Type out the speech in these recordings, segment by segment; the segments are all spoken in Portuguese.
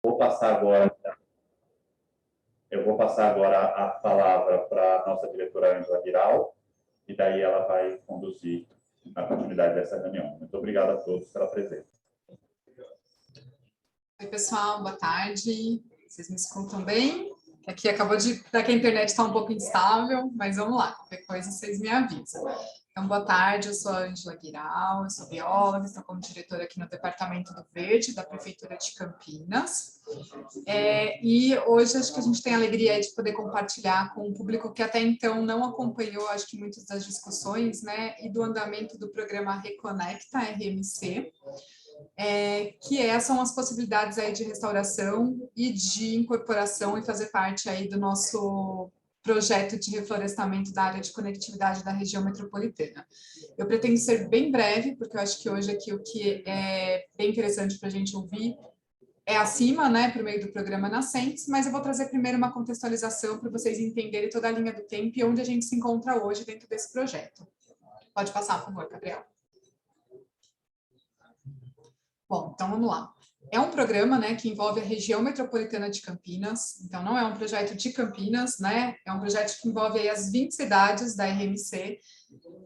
Vou passar agora, eu vou passar agora a palavra para a nossa diretora Ângela Viral, e daí ela vai conduzir a continuidade dessa reunião. Muito obrigado a todos pela presença. Oi, pessoal, boa tarde. Vocês me escutam bem? Aqui acabou de dar que a internet está um pouco instável, mas vamos lá, qualquer coisa vocês me avisam. Então, boa tarde, eu sou a Ângela Guiral, eu sou bióloga, estou como diretora aqui no Departamento do Verde, da Prefeitura de Campinas. E hoje acho que a gente tem a alegria de poder compartilhar com um público que até então não acompanhou, acho que muitas das discussões, né, e do andamento do programa Reconecta RMC, são as possibilidades aí de restauração e de incorporação e fazer parte aí do nosso projeto de reflorestamento da área de conectividade da região metropolitana. Eu pretendo ser bem breve, porque eu acho que hoje aqui o que é bem interessante para a gente ouvir é acima, né, por meio do programa Nascentes, mas eu vou trazer primeiro uma contextualização para vocês entenderem toda a linha do tempo e onde a gente se encontra hoje dentro desse projeto. Pode passar, por favor, Gabriel. Bom, então vamos lá. É um programa, né, que envolve a região metropolitana de Campinas, então não é um projeto de Campinas, né, é um projeto que envolve aí as 20 cidades da RMC,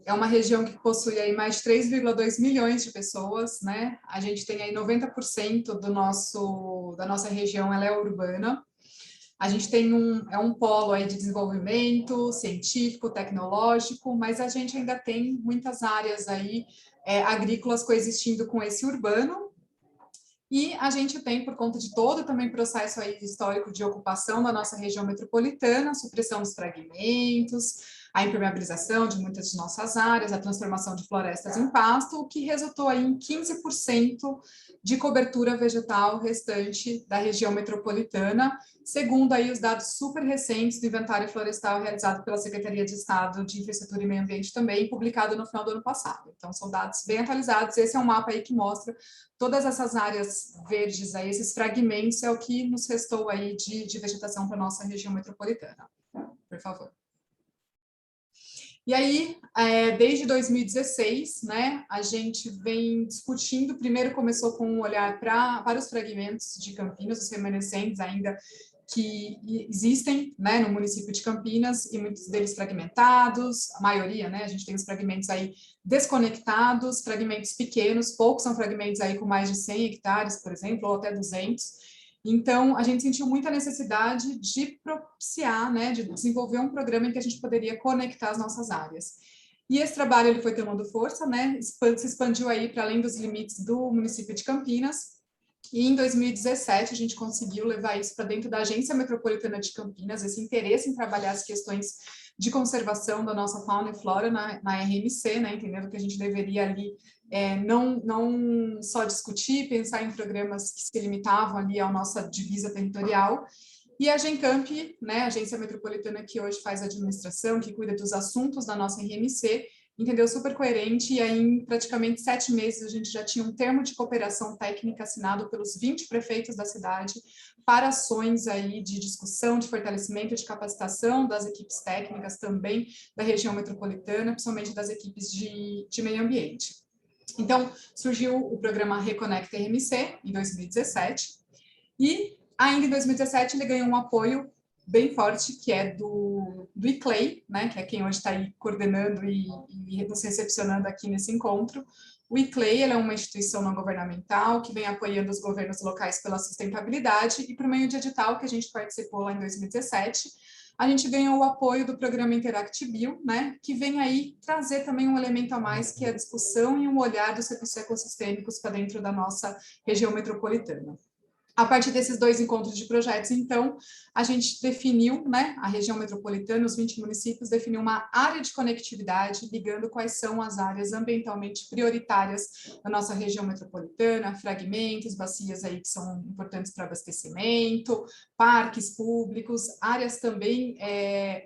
é uma região que possui aí mais de 3,2 milhões de pessoas, né, a gente tem aí 90% da nossa região, ela é urbana, a gente tem um polo aí de desenvolvimento científico, tecnológico, mas a gente ainda tem muitas áreas aí agrícolas coexistindo com esse urbano. E a gente tem, por conta de todo também processo aí histórico de ocupação da nossa região metropolitana, a supressão dos fragmentos, a impermeabilização de muitas de nossas áreas, a transformação de florestas em pasto, o que resultou aí em 15% de cobertura vegetal restante da região metropolitana, segundo aí os dados super recentes do inventário florestal realizado pela Secretaria de Estado de Infraestrutura e Meio Ambiente também, publicado no final do ano passado. Então, são dados bem atualizados, esse é um mapa aí que mostra todas essas áreas verdes, aí, esses fragmentos, é o que nos restou aí de vegetação para a nossa região metropolitana. Por favor. E aí, desde 2016, né, a gente vem discutindo, primeiro começou com um olhar para os fragmentos de Campinas, os remanescentes ainda que existem, né, no município de Campinas, e muitos deles fragmentados, a maioria, né, a gente tem os fragmentos aí desconectados, fragmentos pequenos, poucos são fragmentos aí com mais de 100 hectares, por exemplo, ou até 200. Então, a gente sentiu muita necessidade de propiciar, né, de desenvolver um programa em que a gente poderia conectar as nossas áreas. E esse trabalho ele foi tomando força, né, se expandiu aí para além dos limites do município de Campinas, e em 2017 a gente conseguiu levar isso para dentro da Agência Metropolitana de Campinas, esse interesse em trabalhar as questões de conservação da nossa fauna e flora na RMC, né, entendendo que a gente deveria ali não só discutir, pensar em programas que se limitavam ali à nossa divisa territorial, e a Gencamp, né, a Agência Metropolitana que hoje faz a administração, que cuida dos assuntos da nossa RMC, entendeu? Super coerente, e aí em praticamente 7 meses a gente já tinha um termo de cooperação técnica assinado pelos 20 prefeitos da cidade para ações aí de discussão, de fortalecimento, de capacitação das equipes técnicas também da região metropolitana, principalmente das equipes de meio ambiente. Então, surgiu o programa Reconecta RMC, em 2017, e ainda em 2017 ele ganhou um apoio bem forte, que é do ICLEI, né, que é quem hoje está aí coordenando e nos recepcionando aqui nesse encontro. O ICLEI é uma instituição não governamental que vem apoiando os governos locais pela sustentabilidade, e por meio de edital que a gente participou lá em 2017, a gente ganhou o apoio do programa Interact Bio, né, que vem aí trazer também um elemento a mais, que é a discussão e um olhar dos recursos ecossistêmicos para dentro da nossa região metropolitana. A partir desses 2 encontros de projetos, então, a gente definiu, né, a região metropolitana, os 20 municípios, definiu uma área de conectividade, ligando quais são as áreas ambientalmente prioritárias da nossa região metropolitana, fragmentos, bacias aí que são importantes para abastecimento, parques públicos, áreas também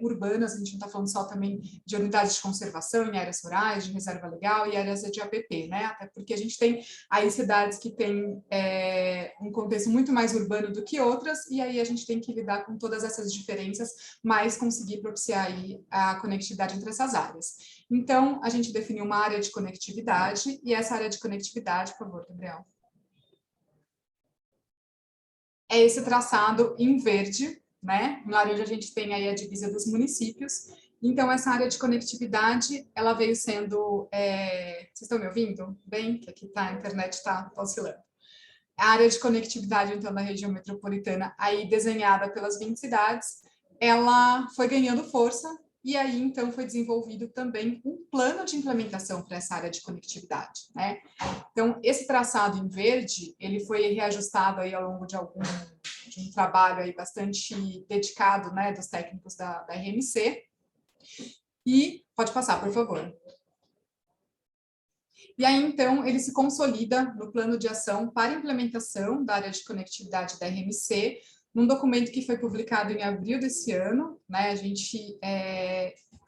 urbanas, a gente não está falando só também de unidades de conservação em áreas rurais, de reserva legal e áreas de APP, né, até porque a gente tem aí cidades que têm um contexto muito mais urbano do que outras, e aí a gente tem que lidar com todas essas diferenças, mas conseguir propiciar aí a conectividade entre essas áreas. Então, a gente definiu uma área de conectividade, e essa área de conectividade, por favor, Gabriel. é esse traçado em verde, né? Em laranja a gente tem aí a divisa dos municípios. Então, essa área de conectividade, ela veio sendo... Vocês estão me ouvindo? Bem, que aqui a internet está oscilando. A área de conectividade, então, da região metropolitana, aí desenhada pelas 20 cidades, ela foi ganhando força e aí, então, foi desenvolvido também um plano de implementação para essa área de conectividade, né? Então, esse traçado em verde, ele foi reajustado aí ao longo de um trabalho aí bastante dedicado, né, dos técnicos da RMC. E, pode passar, por favor. E aí, então, ele se consolida no plano de ação para implementação da área de conectividade da RMC, num documento que foi publicado em abril desse ano, né? A gente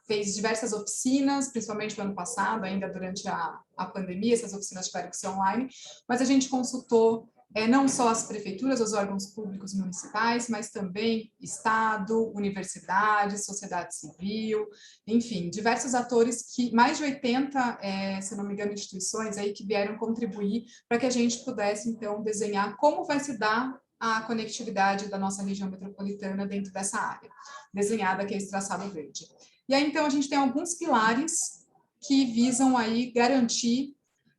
fez diversas oficinas, principalmente no ano passado, ainda durante a pandemia, essas oficinas tiveram que ser online, mas a gente consultou não só as prefeituras, os órgãos públicos municipais, mas também Estado, universidades, sociedade civil, enfim, diversos atores que, mais de 80, se não me engano, instituições aí que vieram contribuir para que a gente pudesse, então, desenhar como vai se dar a conectividade da nossa região metropolitana dentro dessa área, desenhada aqui esse traçado verde. E aí, então, a gente tem alguns pilares que visam aí garantir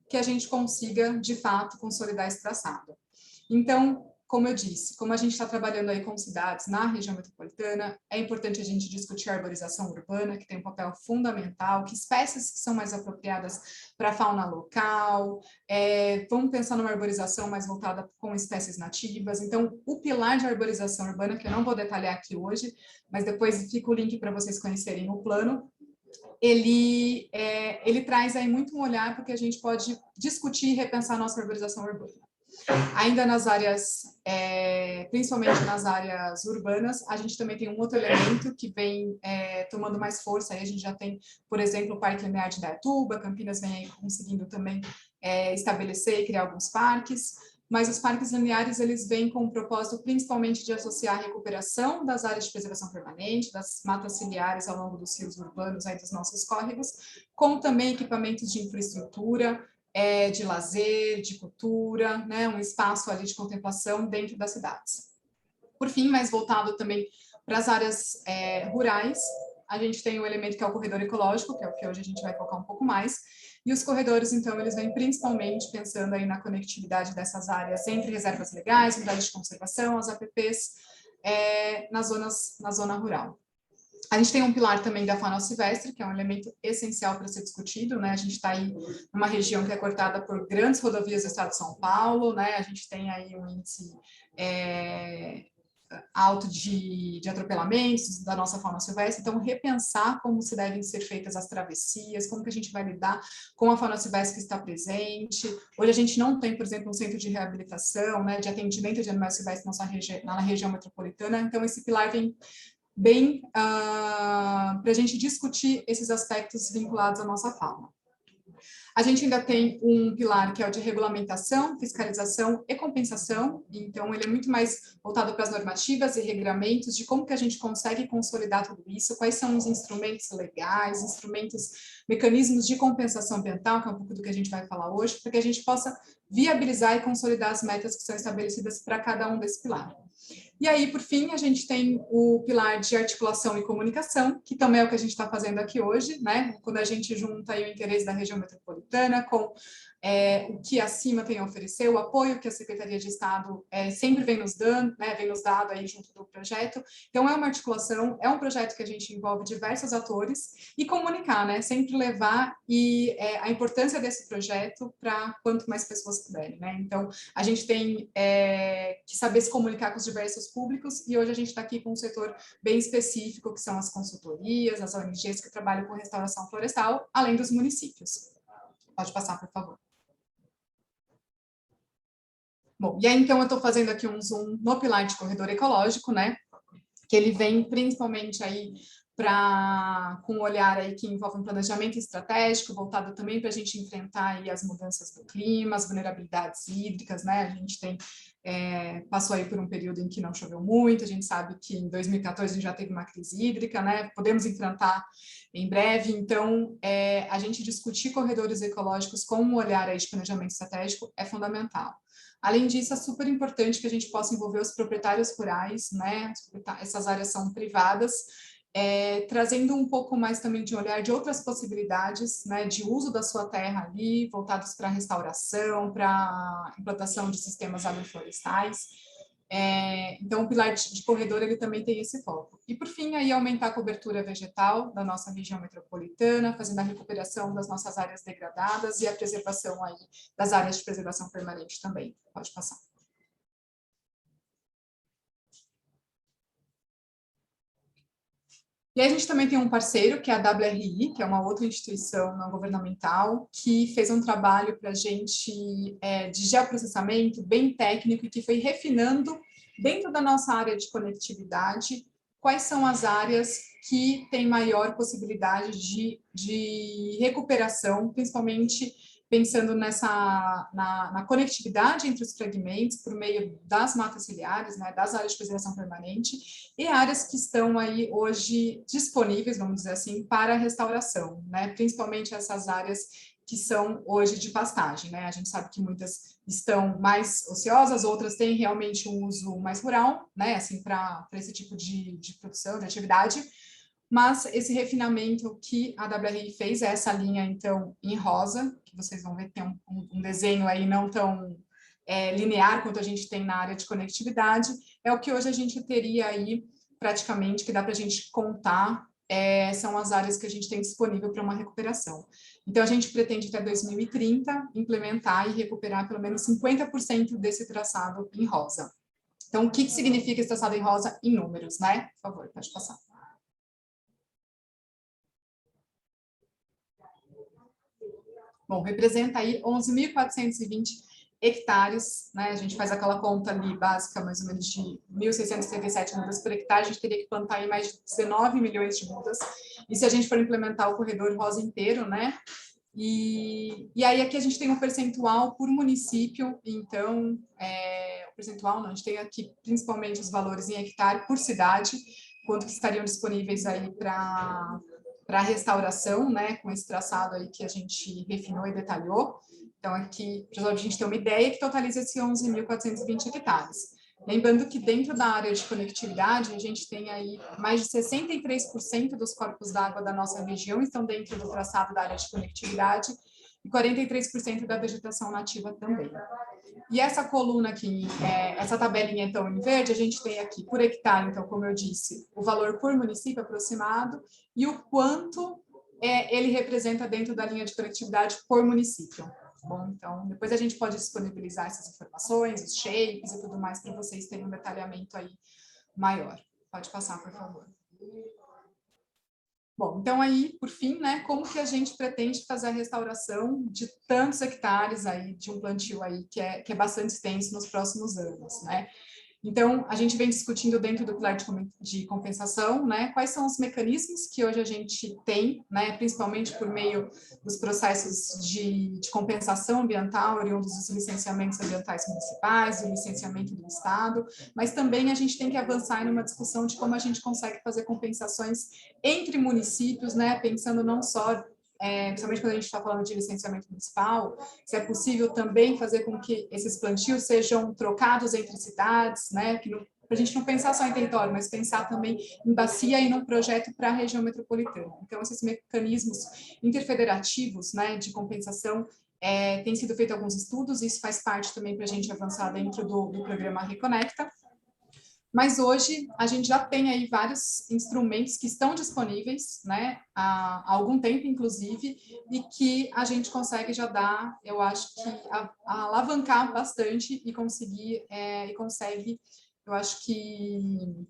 que a gente consiga, de fato, consolidar esse traçado. Então, como eu disse, como a gente está trabalhando aí com cidades na região metropolitana, é importante a gente discutir a arborização urbana, que tem um papel fundamental, que espécies que são mais apropriadas para a fauna local, vamos pensar numa arborização mais voltada com espécies nativas. Então, o pilar de arborização urbana, que eu não vou detalhar aqui hoje, mas depois fica o link para vocês conhecerem o plano, ele traz aí muito um olhar porque a gente pode discutir e repensar a nossa arborização urbana. Ainda nas áreas, principalmente nas áreas urbanas, a gente também tem um outro elemento que vem tomando mais força. Aí a gente já tem, por exemplo, o Parque Linear de Indaiatuba, Campinas vem aí conseguindo também estabelecer e criar alguns parques, mas os parques lineares, eles vêm com o propósito principalmente de associar a recuperação das áreas de preservação permanente, das matas ciliares ao longo dos rios urbanos, aí dos nossos córregos, com também equipamentos de infraestrutura, de lazer, de cultura, né, um espaço ali de contemplação dentro das cidades. Por fim, mais voltado também para as áreas rurais, a gente tem um elemento que é o corredor ecológico, que é o que hoje a gente vai focar um pouco mais, e os corredores, então, eles vêm principalmente pensando aí na conectividade dessas áreas entre reservas legais, unidades de conservação, as APPs, na zona rural. A gente tem um pilar também da fauna silvestre, que é um elemento essencial para ser discutido, né? A gente está aí numa região que é cortada por grandes rodovias do estado de São Paulo, né? A gente tem aí um índice alto de atropelamentos da nossa fauna silvestre, então repensar como se devem ser feitas as travessias, como que a gente vai lidar com a fauna silvestre que está presente. Hoje a gente não tem, por exemplo, um centro de reabilitação, né, de atendimento de animais silvestres na região metropolitana, então esse pilar vem bem para a gente discutir esses aspectos vinculados à nossa fauna. A gente ainda tem um pilar que é o de regulamentação, fiscalização e compensação, então ele é muito mais voltado para as normativas e regramentos de como que a gente consegue consolidar tudo isso, quais são os instrumentos legais, mecanismos de compensação ambiental, que é um pouco do que a gente vai falar hoje, para que a gente possa viabilizar e consolidar as metas que são estabelecidas para cada um desse pilar. E aí, por fim, a gente tem o pilar de articulação e comunicação, que também é o que a gente está fazendo aqui hoje, né? Quando a gente junta aí o interesse da região metropolitana com o que a CIMA tem a oferecer, o apoio que a Secretaria de Estado sempre vem nos dando, né? Vem nos dado aí junto do projeto. Então, é uma articulação, é um projeto que a gente envolve diversos atores e comunicar, né? Sempre levar a importância desse projeto para quanto mais pessoas puderem, né? Então, a gente tem que saber se comunicar com os diversos públicos e hoje a gente está aqui com um setor bem específico, que são as consultorias, as ONGs que trabalham com restauração florestal, além dos municípios. Pode passar, por favor. Bom, e aí então eu estou fazendo aqui um zoom no pilar de corredor ecológico, né? Que ele vem principalmente aí com um olhar aí que envolve um planejamento estratégico, voltado também para a gente enfrentar aí as mudanças do clima, as vulnerabilidades hídricas, né? A gente passou aí por um período em que não choveu muito, a gente sabe que em 2014 a gente já teve uma crise hídrica, né? Podemos enfrentar em breve, então a gente discutir corredores ecológicos com um olhar aí de planejamento estratégico é fundamental. Além disso, é super importante que a gente possa envolver os proprietários rurais, né? Essas áreas são privadas, trazendo um pouco mais também de olhar de outras possibilidades, né, de uso da sua terra ali, voltados para restauração, para implantação de sistemas agroflorestais. Então, o pilar de corredor ele também tem esse foco. E, por fim, aí aumentar a cobertura vegetal da nossa região metropolitana, fazendo a recuperação das nossas áreas degradadas e a preservação aí das áreas de preservação permanente também. Pode passar. E aí a gente também tem um parceiro, que é a WRI, que é uma outra instituição não governamental, que fez um trabalho para a gente de geoprocessamento bem técnico e que foi refinando, dentro da nossa área de conectividade, quais são as áreas que têm maior possibilidade de recuperação, principalmente pensando na conectividade entre os fragmentos por meio das matas ciliares, né, das áreas de preservação permanente, e áreas que estão aí hoje disponíveis, vamos dizer assim, para restauração, né, principalmente essas áreas que são hoje de pastagem, né, a gente sabe que muitas estão mais ociosas, outras têm realmente um uso mais rural, né, assim, para esse tipo de produção, de atividade, mas esse refinamento que a WRI fez é essa linha, então, em rosa, que vocês vão ver que tem um desenho aí não tão linear quanto a gente tem na área de conectividade, é o que hoje a gente teria aí, praticamente, que dá para a gente contar, são as áreas que a gente tem disponível para uma recuperação. Então, a gente pretende, até 2030, implementar e recuperar pelo menos 50% desse traçado em rosa. Então, o que significa esse traçado em rosa em números, né? Por favor, pode passar. Bom, representa aí 11.420 hectares, né? A gente faz aquela conta ali básica, mais ou menos de 1.677 mudas por hectare, a gente teria que plantar aí mais de 19 milhões de mudas. E se a gente for implementar o corredor rosa inteiro, né? E aí aqui a gente tem um percentual por município, então, o percentual não, a gente tem aqui principalmente os valores em hectare por cidade, quanto que estariam disponíveis aí para restauração, né, com esse traçado aí que a gente refinou e detalhou. Então, aqui, para a gente ter uma ideia, que totaliza esses 11.420 hectares. Lembrando que dentro da área de conectividade, a gente tem aí mais de 63% dos corpos d'água da nossa região estão dentro do traçado da área de conectividade e 43% da vegetação nativa também. E essa coluna aqui, essa tabelinha, então, em verde, a gente tem aqui por hectare, então, como eu disse, o valor por município aproximado e o quanto ele representa dentro da linha de conectividade por município. Bom, então, depois a gente pode disponibilizar essas informações, os shapes e tudo mais, para vocês terem um detalhamento aí maior. Pode passar, por favor. Bom, então aí, por fim, né, como que a gente pretende fazer a restauração de tantos hectares aí, de um plantio aí que é bastante extenso nos próximos anos, né? Então, a gente vem discutindo dentro do pilar de compensação, né, quais são os mecanismos que hoje a gente tem, né, principalmente por meio dos processos de compensação ambiental, oriundos dos licenciamentos ambientais municipais, do licenciamento do Estado, mas também a gente tem que avançar em uma discussão de como a gente consegue fazer compensações entre municípios, né, pensando não só principalmente quando a gente está falando de licenciamento municipal, se é possível também fazer com que esses plantios sejam trocados entre cidades, né, para a gente não pensar só em território, mas pensar também em bacia e num projeto para a região metropolitana. Então, esses mecanismos interfederativos, né, de compensação, tem sido feito alguns estudos, isso faz parte também para a gente avançar dentro do programa Reconecta. Mas hoje a gente já tem aí vários instrumentos que estão disponíveis, né, há algum tempo, inclusive, e que a gente consegue já dar, eu acho que, alavancar bastante e conseguir, eu acho que,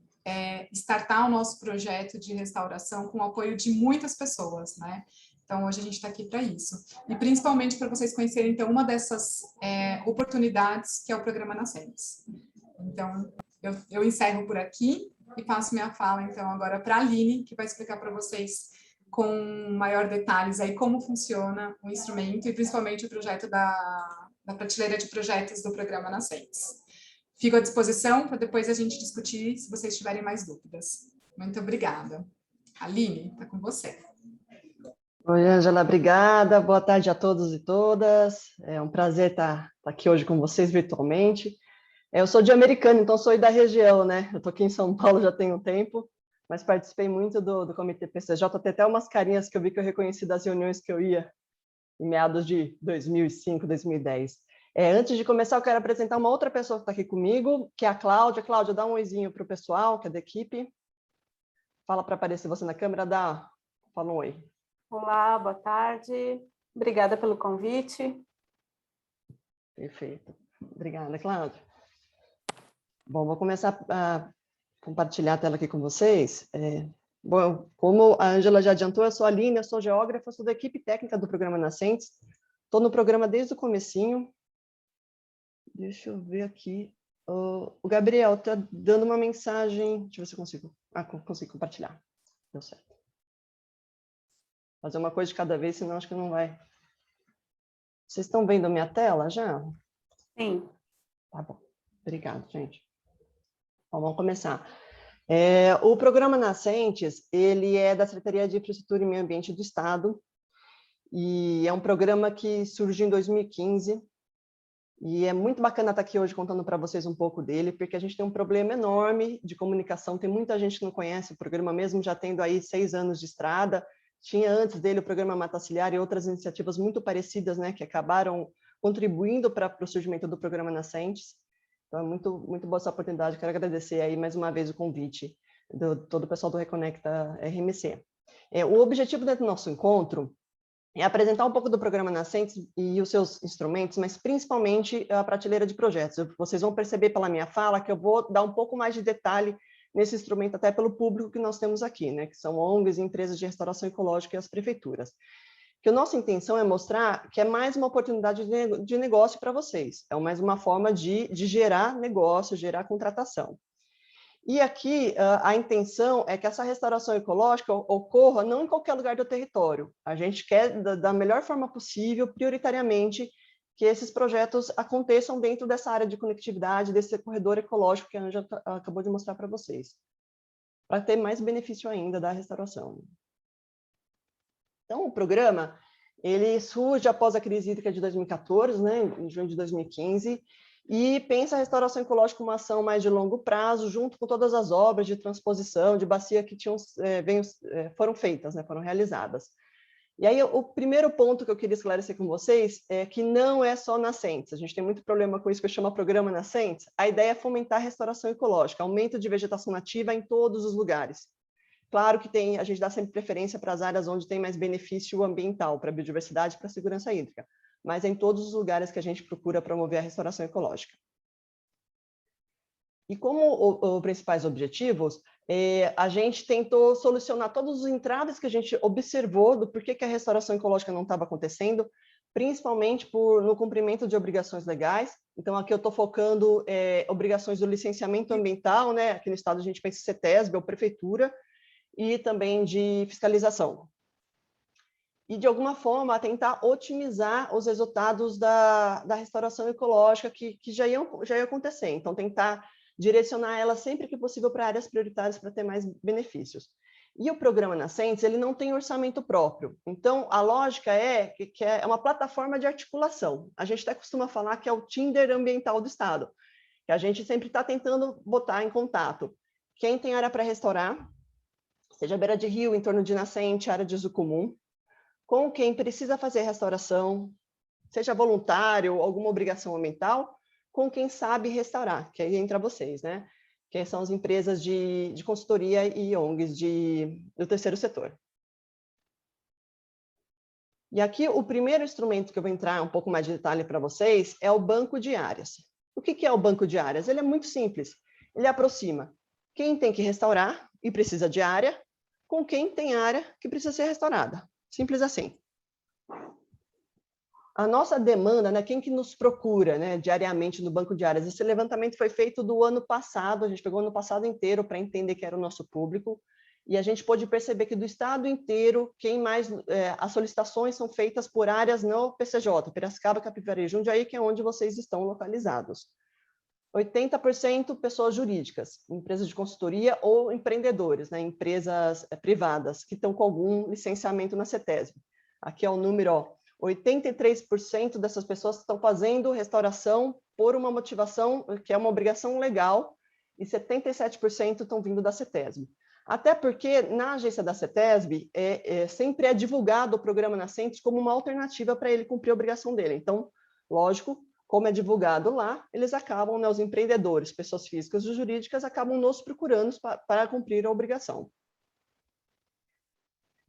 startar o nosso projeto de restauração com o apoio de muitas pessoas, né? Então, hoje a gente está aqui para isso. E principalmente para vocês conhecerem, então, uma dessas oportunidades que é o Programa Nascentes. Então, eu encerro por aqui e passo minha fala, então, agora para a Aline, que vai explicar para vocês com maior detalhes aí como funciona o instrumento e principalmente o projeto da prateleira de projetos do Programa Nascentes. Fico à disposição para depois a gente discutir se vocês tiverem mais dúvidas. Muito obrigada. Aline, está com você. Oi, Ângela, obrigada. Boa tarde a todos e todas. É um prazer estar aqui hoje com vocês virtualmente. Eu sou de Americana, então sou da região, né? Eu estou aqui em São Paulo já tem um tempo, mas participei muito do Comitê PCJ. Tem até umas carinhas que eu vi que eu reconheci das reuniões que eu ia em meados de 2005, 2010. Antes de começar, eu quero apresentar uma outra pessoa que está aqui comigo, que é a Cláudia. Cláudia, dá um oizinho para o pessoal, que é da equipe. Fala para aparecer você na câmera, fala um oi. Olá, boa tarde. Obrigada pelo convite. Perfeito. Obrigada, Cláudia. Bom, vou começar a compartilhar a tela aqui com vocês. Bom, como a Ângela já adiantou, eu sou a Aline, eu sou geógrafa, sou da equipe técnica do programa Nascentes. Estou no programa desde o comecinho. Deixa eu ver aqui. O Gabriel está dando uma mensagem. Deixa eu ver se eu consigo. Consigo compartilhar. Deu certo. Fazer uma coisa de cada vez, senão acho que não vai. Vocês estão vendo a minha tela já? Sim. Tá bom. Obrigado, gente. Bom, vamos começar. O programa Nascentes, ele é da Secretaria de Infraestrutura e Meio Ambiente do Estado, e é um programa que surgiu em 2015, e é muito bacana estar aqui hoje contando para vocês um pouco dele, porque a gente tem um problema enorme de comunicação, tem muita gente que não conhece o programa, mesmo já tendo aí 6 anos de estrada. Tinha antes dele o programa Mata Ciliar e outras iniciativas muito parecidas, né, que acabaram contribuindo para o surgimento do programa Nascentes. Então, é muito, muito boa essa oportunidade. Quero agradecer aí mais uma vez o convite do todo o pessoal do Reconecta RMC. O objetivo do nosso encontro é apresentar um pouco do programa Nascentes e os seus instrumentos, mas principalmente a prateleira de projetos. Vocês vão perceber pela minha fala que eu vou dar um pouco mais de detalhe nesse instrumento, até pelo público que nós temos aqui, né, que são ONGs, empresas de restauração ecológica e as prefeituras. Que a nossa intenção é mostrar que é mais uma oportunidade de negócio para vocês, é mais uma forma de gerar negócio, gerar contratação. E aqui a intenção é que essa restauração ecológica ocorra não em qualquer lugar do território. A gente quer, da melhor forma possível, prioritariamente, que esses projetos aconteçam dentro dessa área de conectividade, desse corredor ecológico que a Anja acabou de mostrar para vocês, para ter mais benefício ainda da restauração. Então, o programa, ele surge após a crise hídrica de 2014, né, em junho de 2015, e pensa a restauração ecológica como uma ação mais de longo prazo, junto com todas as obras de transposição de bacia que foram feitas, né, foram realizadas. E aí, o primeiro ponto que eu queria esclarecer com vocês é que não é só Nascentes. A gente tem muito problema com isso que chama Programa Nascentes. A ideia é fomentar a restauração ecológica, aumento de vegetação nativa em todos os lugares. Claro que a gente dá sempre preferência para as áreas onde tem mais benefício ambiental, para a biodiversidade e para a segurança hídrica, mas é em todos os lugares que a gente procura promover a restauração ecológica. E como os principais objetivos, a gente tentou solucionar todos os entraves que a gente observou do porquê que a restauração ecológica não estava acontecendo, principalmente no cumprimento de obrigações legais. Então, aqui eu estou focando obrigações do licenciamento ambiental, né? Aqui no estado a gente pensa em CETESB ou prefeitura, e também de fiscalização. E, de alguma forma, tentar otimizar os resultados da restauração ecológica que já ia acontecer. Então, tentar direcionar ela sempre que possível para áreas prioritárias para ter mais benefícios. E o programa Nascentes, ele não tem orçamento próprio. Então, a lógica é que é uma plataforma de articulação. A gente até costuma falar que é o Tinder ambiental do Estado, que a gente sempre está tentando botar em contato quem tem área para restaurar, seja beira de rio, em torno de nascente, área de uso comum, com quem precisa fazer restauração, seja voluntário ou alguma obrigação ambiental, com quem sabe restaurar, que aí entra vocês, né? Que são as empresas de consultoria e ONGs do terceiro setor. E aqui o primeiro instrumento que eu vou entrar um pouco mais de detalhe para vocês é o banco de áreas. O que é o banco de áreas? Ele é muito simples. Ele aproxima quem tem que restaurar e precisa de área com quem tem área que precisa ser restaurada. Simples assim. A nossa demanda, né, quem que nos procura, né, diariamente no banco de áreas? Esse levantamento foi feito do ano passado, a gente pegou o ano passado inteiro para entender que era o nosso público, e a gente pôde perceber que do estado inteiro, as solicitações são feitas por áreas no PCJ, Piracicaba, Capivari e Jundiaí, que é onde vocês estão localizados. 80% pessoas jurídicas, empresas de consultoria ou empreendedores, né, empresas privadas que estão com algum licenciamento na CETESB. Aqui é o número, ó, 83% dessas pessoas estão fazendo restauração por uma motivação que é uma obrigação legal, e 77% estão vindo da CETESB. Até porque, na agência da CETESB, sempre é divulgado o programa Nascentes como uma alternativa para ele cumprir a obrigação dele. Então, lógico, como é divulgado lá, eles acabam, né, os empreendedores, pessoas físicas e jurídicas, acabam nos procurando para cumprir a obrigação.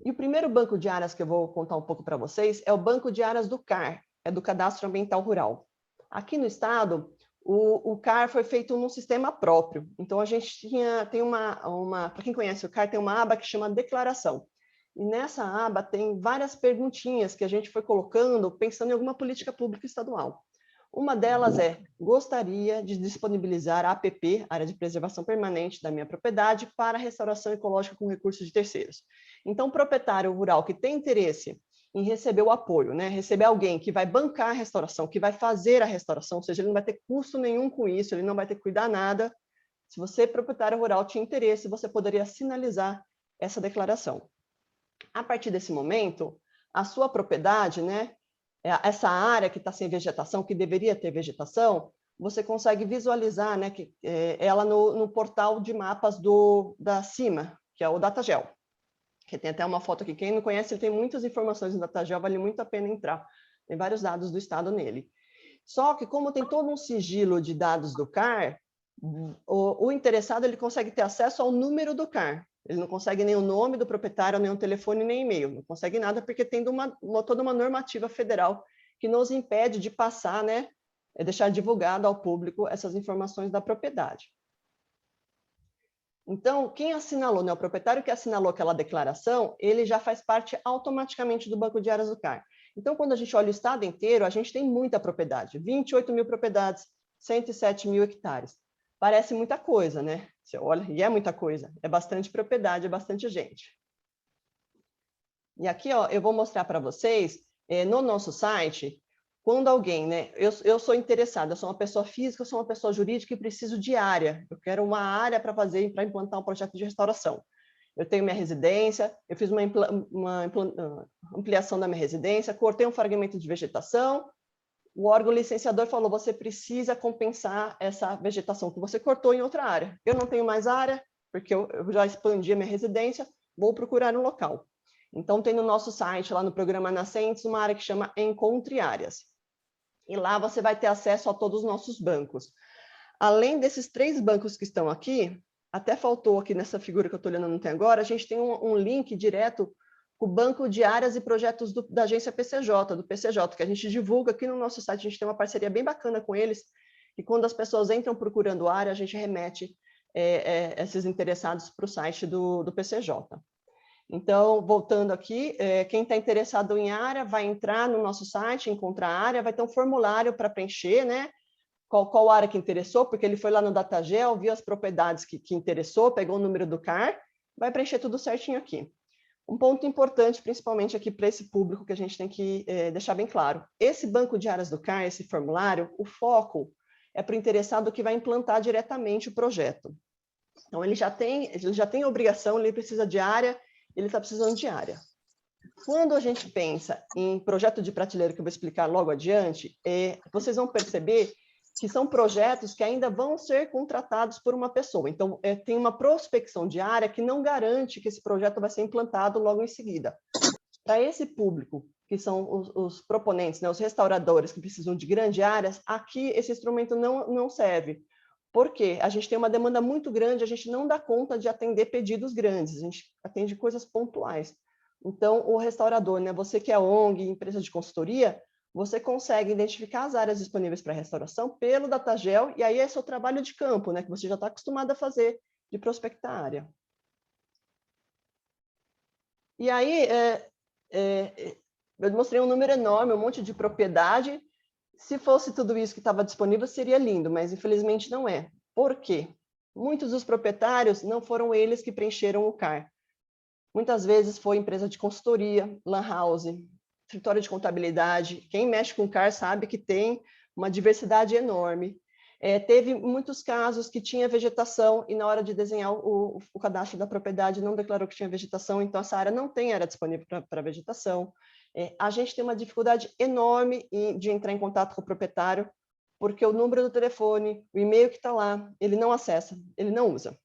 E o primeiro banco de áreas que eu vou contar um pouco para vocês é o banco de áreas do CAR, é do Cadastro Ambiental Rural. Aqui no estado, o CAR foi feito num sistema próprio. Então, a gente tem para quem conhece o CAR, tem uma aba que chama Declaração. E nessa aba tem várias perguntinhas que a gente foi colocando pensando em alguma política pública estadual. Uma delas é: gostaria de disponibilizar a APP, Área de Preservação Permanente da minha propriedade, para restauração ecológica com recursos de terceiros. Então, o proprietário rural que tem interesse em receber o apoio, né? Receber alguém que vai bancar a restauração, que vai fazer a restauração, ou seja, ele não vai ter custo nenhum com isso, ele não vai ter que cuidar nada. Se você, proprietário rural, tinha interesse, você poderia sinalizar essa declaração. A partir desse momento, a sua propriedade, né? Essa área que está sem vegetação, que deveria ter vegetação, você consegue visualizar, né, ela no portal de mapas da CIMA, que é o Datagel, que tem até uma foto aqui. Quem não conhece, ele tem muitas informações no Datagel, vale muito a pena entrar. Tem vários dados do estado nele. Só que, como tem todo um sigilo de dados do CAR, o interessado ele consegue ter acesso ao número do CAR. Ele não consegue nem o nome do proprietário, nem o telefone, nem e-mail. Não consegue nada porque tem toda uma normativa federal que nos impede de passar, né, deixar divulgado ao público essas informações da propriedade. Então, quem assinalou, né, o proprietário que assinalou aquela declaração, ele já faz parte automaticamente do banco de áreas do CAR. Então, quando a gente olha o estado inteiro, a gente tem muita propriedade, 28 mil propriedades, 107 mil hectares. Parece muita coisa, né? Você olha, e é muita coisa, é bastante propriedade, é bastante gente. E aqui, ó, eu vou mostrar para vocês, no nosso site, quando alguém, né? Eu sou interessada, eu sou uma pessoa física, eu sou uma pessoa jurídica e preciso de área. Eu quero uma área para implantar um projeto de restauração. Eu tenho minha residência, eu fiz uma ampliação da minha residência, cortei um fragmento de vegetação. O órgão licenciador falou: você precisa compensar essa vegetação que você cortou em outra área. Eu não tenho mais área, porque eu já expandi a minha residência, vou procurar um local. Então, tem no nosso site, lá no programa Nascentes, uma área que chama Encontre Áreas. E lá você vai ter acesso a todos os nossos bancos. Além desses 3 bancos que estão aqui, até faltou aqui nessa figura que eu estou olhando até agora, a gente tem um link direto o banco de áreas e projetos da agência PCJ, do PCJ, que a gente divulga aqui no nosso site. A gente tem uma parceria bem bacana com eles, e quando as pessoas entram procurando área, a gente remete esses interessados para o site do PCJ. Então, voltando aqui, quem está interessado em área vai entrar no nosso site, encontrar a área, vai ter um formulário para preencher, né? Qual área que interessou, porque ele foi lá no Datagel, viu as propriedades que interessou, pegou o número do CAR, vai preencher tudo certinho aqui. Um ponto importante, principalmente aqui para esse público, que a gente tem que deixar bem claro. Esse banco de áreas do CAR, esse formulário, o foco é para o interessado que vai implantar diretamente o projeto. Então, ele já tem a obrigação, ele precisa de área, ele está precisando de área. Quando a gente pensa em projeto de prateleira, que eu vou explicar logo adiante, vocês vão perceber que são projetos que ainda vão ser contratados por uma pessoa. Então, tem uma prospecção de área que não garante que esse projeto vai ser implantado logo em seguida. Para esse público, que são os proponentes, né, os restauradores que precisam de grandes áreas, aqui esse instrumento não serve. Por quê? A gente tem uma demanda muito grande, a gente não dá conta de atender pedidos grandes, a gente atende coisas pontuais. Então, o restaurador, né, você que é ONG, empresa de consultoria, você consegue identificar as áreas disponíveis para restauração pelo Datagel, e aí é seu trabalho de campo, né, que você já está acostumado a fazer, de prospectar a área. E aí, eu mostrei um número enorme, um monte de propriedade. Se fosse tudo isso que estava disponível, seria lindo, mas infelizmente não é. Por quê? Muitos dos proprietários não foram eles que preencheram o CAR. Muitas vezes foi empresa de consultoria, lan house, escritório de contabilidade. Quem mexe com CAR sabe que tem uma diversidade enorme. Teve muitos casos que tinha vegetação e na hora de desenhar o cadastro da propriedade não declarou que tinha vegetação, então essa área não tem área disponível para vegetação. A gente tem uma dificuldade enorme de entrar em contato com o proprietário, porque o número do telefone, o e-mail que está lá, ele não acessa, ele não usa.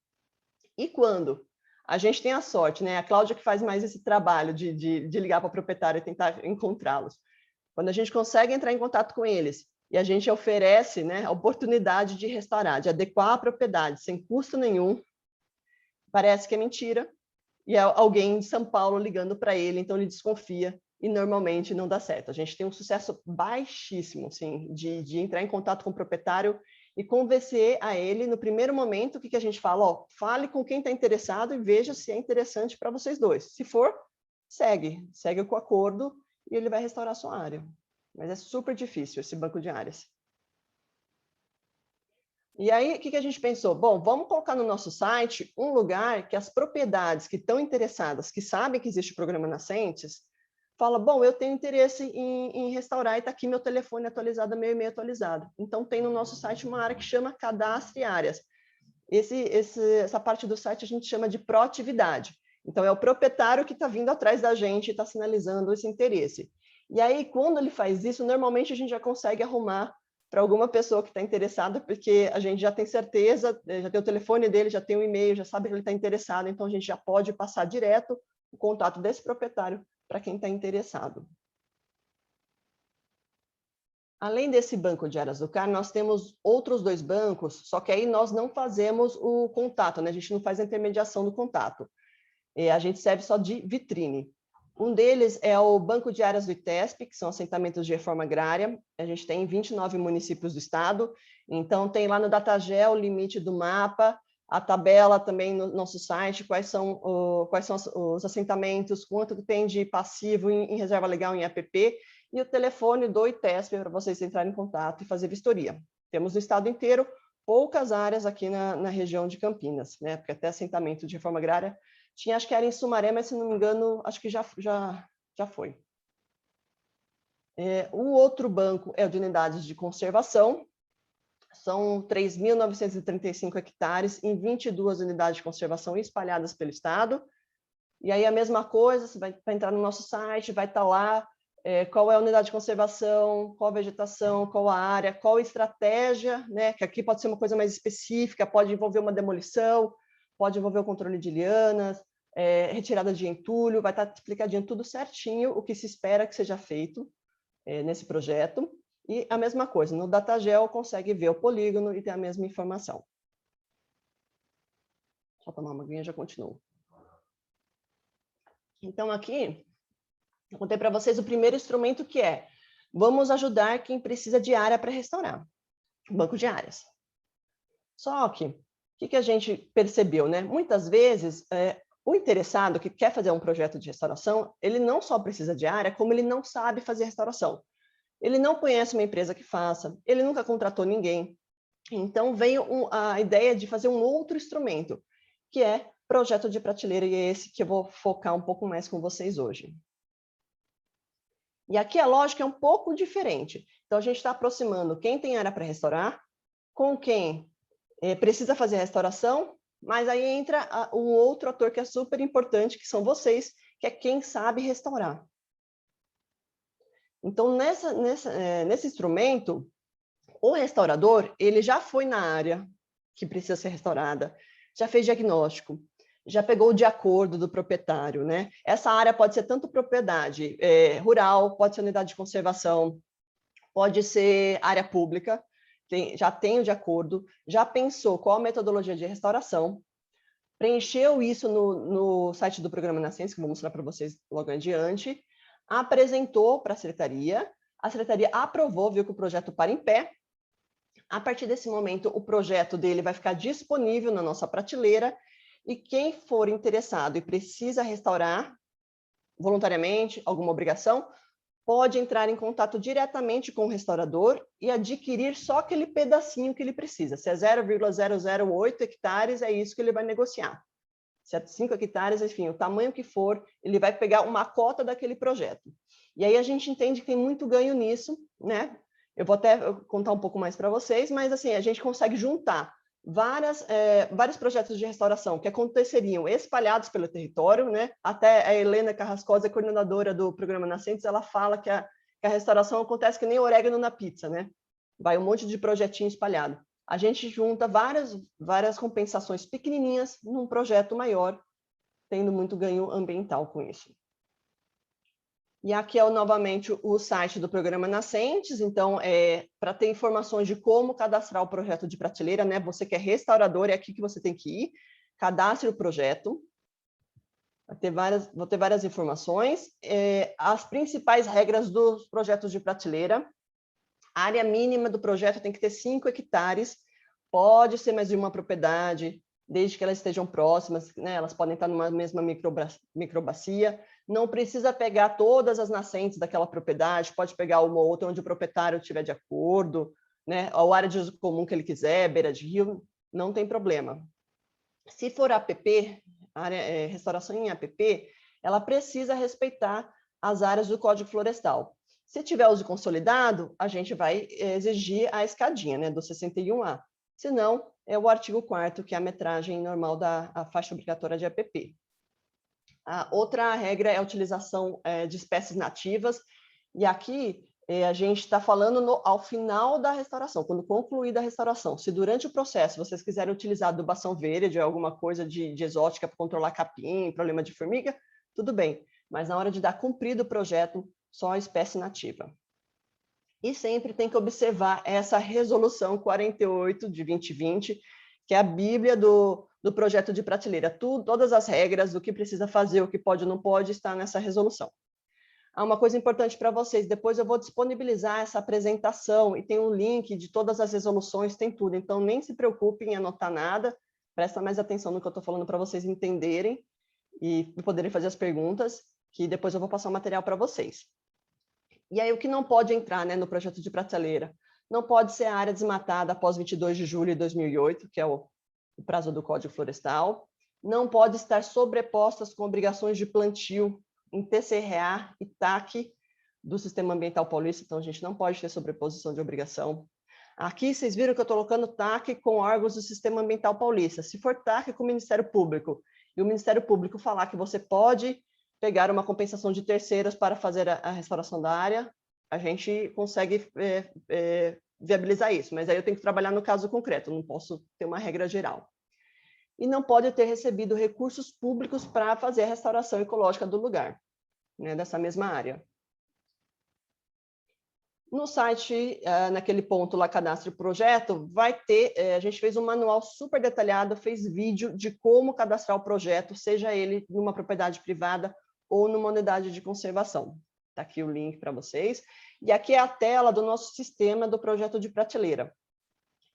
E quando a gente tem a sorte, né? A Cláudia que faz mais esse trabalho de ligar para o proprietário e tentar encontrá-los. Quando a gente consegue entrar em contato com eles e a gente oferece, né, a oportunidade de restaurar, de adequar a propriedade sem custo nenhum, parece que é mentira, e é alguém de São Paulo ligando para ele, então ele desconfia e normalmente não dá certo. A gente tem um sucesso baixíssimo, assim, de entrar em contato com o proprietário e convencer a ele, no primeiro momento, o que a gente fala? Ó, fale com quem está interessado e veja se é interessante para vocês dois. Se for, segue com o acordo e ele vai restaurar a sua área. Mas é super difícil esse banco de áreas. E aí, o que a gente pensou? Bom, vamos colocar no nosso site um lugar que as propriedades que estão interessadas, que sabem que existe o programa Nascentes, fala, bom, eu tenho interesse em restaurar e está aqui meu telefone atualizado, meu e-mail atualizado. Então, tem no nosso site uma área que chama Cadastre Áreas. Essa parte do site a gente chama de proatividade. Então, é o proprietário que está vindo atrás da gente e está sinalizando esse interesse. E aí, quando ele faz isso, normalmente a gente já consegue arrumar para alguma pessoa que está interessada, porque a gente já tem certeza, já tem o telefone dele, já tem o e-mail, já sabe que ele está interessado, então a gente já pode passar direto o contato desse proprietário para quem está interessado. Além desse banco de áreas do CAR, nós temos outros 2 bancos, só que aí nós não fazemos o contato, né? A gente não faz a intermediação do contato. A gente serve só de vitrine. Um deles é o Banco de Áreas do ITESP, que são assentamentos de reforma agrária. A gente tem 29 municípios do estado. Então, tem lá no Datagel o limite do mapa, a tabela também no nosso site, quais são os assentamentos, quanto tem de passivo em reserva legal em APP, e o telefone do ITESP para vocês entrarem em contato e fazer vistoria. Temos no estado inteiro poucas áreas aqui na região de Campinas, né? Porque até assentamento de reforma agrária tinha, acho que era em Sumaré, mas se não me engano, acho que já foi. O outro banco é o de unidades de conservação. São 3.935 hectares em 22 unidades de conservação espalhadas pelo estado. E aí a mesma coisa, você vai entrar no nosso site, vai estar lá qual é a unidade de conservação, qual a vegetação, qual a área, qual a estratégia, né? Que aqui pode ser uma coisa mais específica, pode envolver uma demolição, pode envolver o controle de lianas, retirada de entulho, vai estar explicadinho tudo certinho o que se espera que seja feito nesse projeto. E a mesma coisa, no Datagel consegue ver o polígono e ter a mesma informação. Só tomar uma aguinha e já continuo. Então, aqui, eu contei para vocês o primeiro instrumento que é vamos ajudar quem precisa de área para restaurar. Banco de áreas. Só que, o que a gente percebeu, né? Muitas vezes, o interessado que quer fazer um projeto de restauração, ele não só precisa de área, como ele não sabe fazer restauração. Ele não conhece uma empresa que faça, ele nunca contratou ninguém. Então, veio a ideia de fazer um outro instrumento, que é projeto de prateleira, e é esse que eu vou focar um pouco mais com vocês hoje. E aqui a lógica é um pouco diferente. Então, a gente está aproximando quem tem área para restaurar com quem precisa fazer a restauração, mas aí entra um outro ator que é super importante, que são vocês, que é quem sabe restaurar. Então, nesse instrumento, o restaurador, ele já foi na área que precisa ser restaurada, já fez diagnóstico, já pegou o de acordo do proprietário, né? Essa área pode ser tanto propriedade rural, pode ser unidade de conservação, pode ser área pública, já tem o de acordo, já pensou qual a metodologia de restauração, preencheu isso no site do Programa Nascentes, que eu vou mostrar para vocês logo adiante, apresentou para a secretaria aprovou, viu que o projeto para em pé. A partir desse momento, o projeto dele vai ficar disponível na nossa prateleira e quem for interessado e precisa restaurar voluntariamente, alguma obrigação, pode entrar em contato diretamente com o restaurador e adquirir só aquele pedacinho que ele precisa. Se é 0,008 hectares, é isso que ele vai negociar. Se é 5 hectares, enfim, o tamanho que for, ele vai pegar uma cota daquele projeto. E aí a gente entende que tem muito ganho nisso, né? Eu vou até contar um pouco mais para vocês, mas assim, a gente consegue juntar vários projetos de restauração que aconteceriam espalhados pelo território, né? Até a Helena Carrascosa, coordenadora do programa Nascentes, ela fala que a restauração acontece que nem orégano na pizza, né? Vai um monte de projetinho espalhado. A gente junta várias compensações pequenininhas num projeto maior, tendo muito ganho ambiental com isso. E aqui é novamente o site do programa Nascentes. Então, para ter informações de como cadastrar o projeto de prateleira, né? Você que é restaurador, é aqui que você tem que ir. Cadastre o projeto. Vou ter várias informações. As principais regras dos projetos de prateleira. A área mínima do projeto tem que ter 5 hectares. Pode ser mais de uma propriedade, desde que elas estejam próximas, né? Elas podem estar numa mesma microbacia. Não precisa pegar todas as nascentes daquela propriedade, pode pegar uma ou outra onde o proprietário estiver de acordo, né? Ou área de uso comum que ele quiser, beira de rio, não tem problema. Se for APP, restauração em APP, ela precisa respeitar as áreas do Código Florestal. Se tiver uso consolidado, a gente vai exigir a escadinha, né, do 61A. Se não, é o artigo 4º, que é a metragem normal da faixa obrigatória de APP. A outra regra é a utilização de espécies nativas, e aqui a gente está falando ao final da restauração, quando concluída a restauração. Se durante o processo vocês quiserem utilizar adubação verde ou alguma coisa de exótica para controlar capim, problema de formiga, tudo bem, mas na hora de dar cumprido o projeto, só a espécie nativa. E sempre tem que observar essa resolução 48 de 2020, que é a bíblia do projeto de prateleira. Todas as regras, o que precisa fazer, o que pode ou não pode, está nessa resolução. Há uma coisa importante para vocês, depois eu vou disponibilizar essa apresentação e tem um link de todas as resoluções, tem tudo. Então, nem se preocupem em anotar nada, presta mais atenção no que eu estou falando para vocês entenderem e poderem fazer as perguntas, que depois eu vou passar o material para vocês. E aí, o que não pode entrar, né, no projeto de prateleira? Não pode ser a área desmatada após 22 de julho de 2008, que é o prazo do Código Florestal. Não pode estar sobrepostas com obrigações de plantio em TCRA e TAC do Sistema Ambiental Paulista, então a gente não pode ter sobreposição de obrigação. Aqui vocês viram que eu estou colocando TAC com órgãos do Sistema Ambiental Paulista. Se for TAC com o Ministério Público, e o Ministério Público falar que você pode pegar uma compensação de terceiros para fazer a restauração da área, a gente consegue viabilizar isso, mas aí eu tenho que trabalhar no caso concreto, não posso ter uma regra geral. E não pode ter recebido recursos públicos para fazer a restauração ecológica do lugar, né, dessa mesma área. No site, naquele ponto lá, cadastre o projeto, vai ter, a gente fez um manual super detalhado, fez vídeo de como cadastrar o projeto, seja ele numa propriedade privada ou numa unidade de conservação. Está aqui o link para vocês. E aqui é a tela do nosso sistema do projeto de prateleira.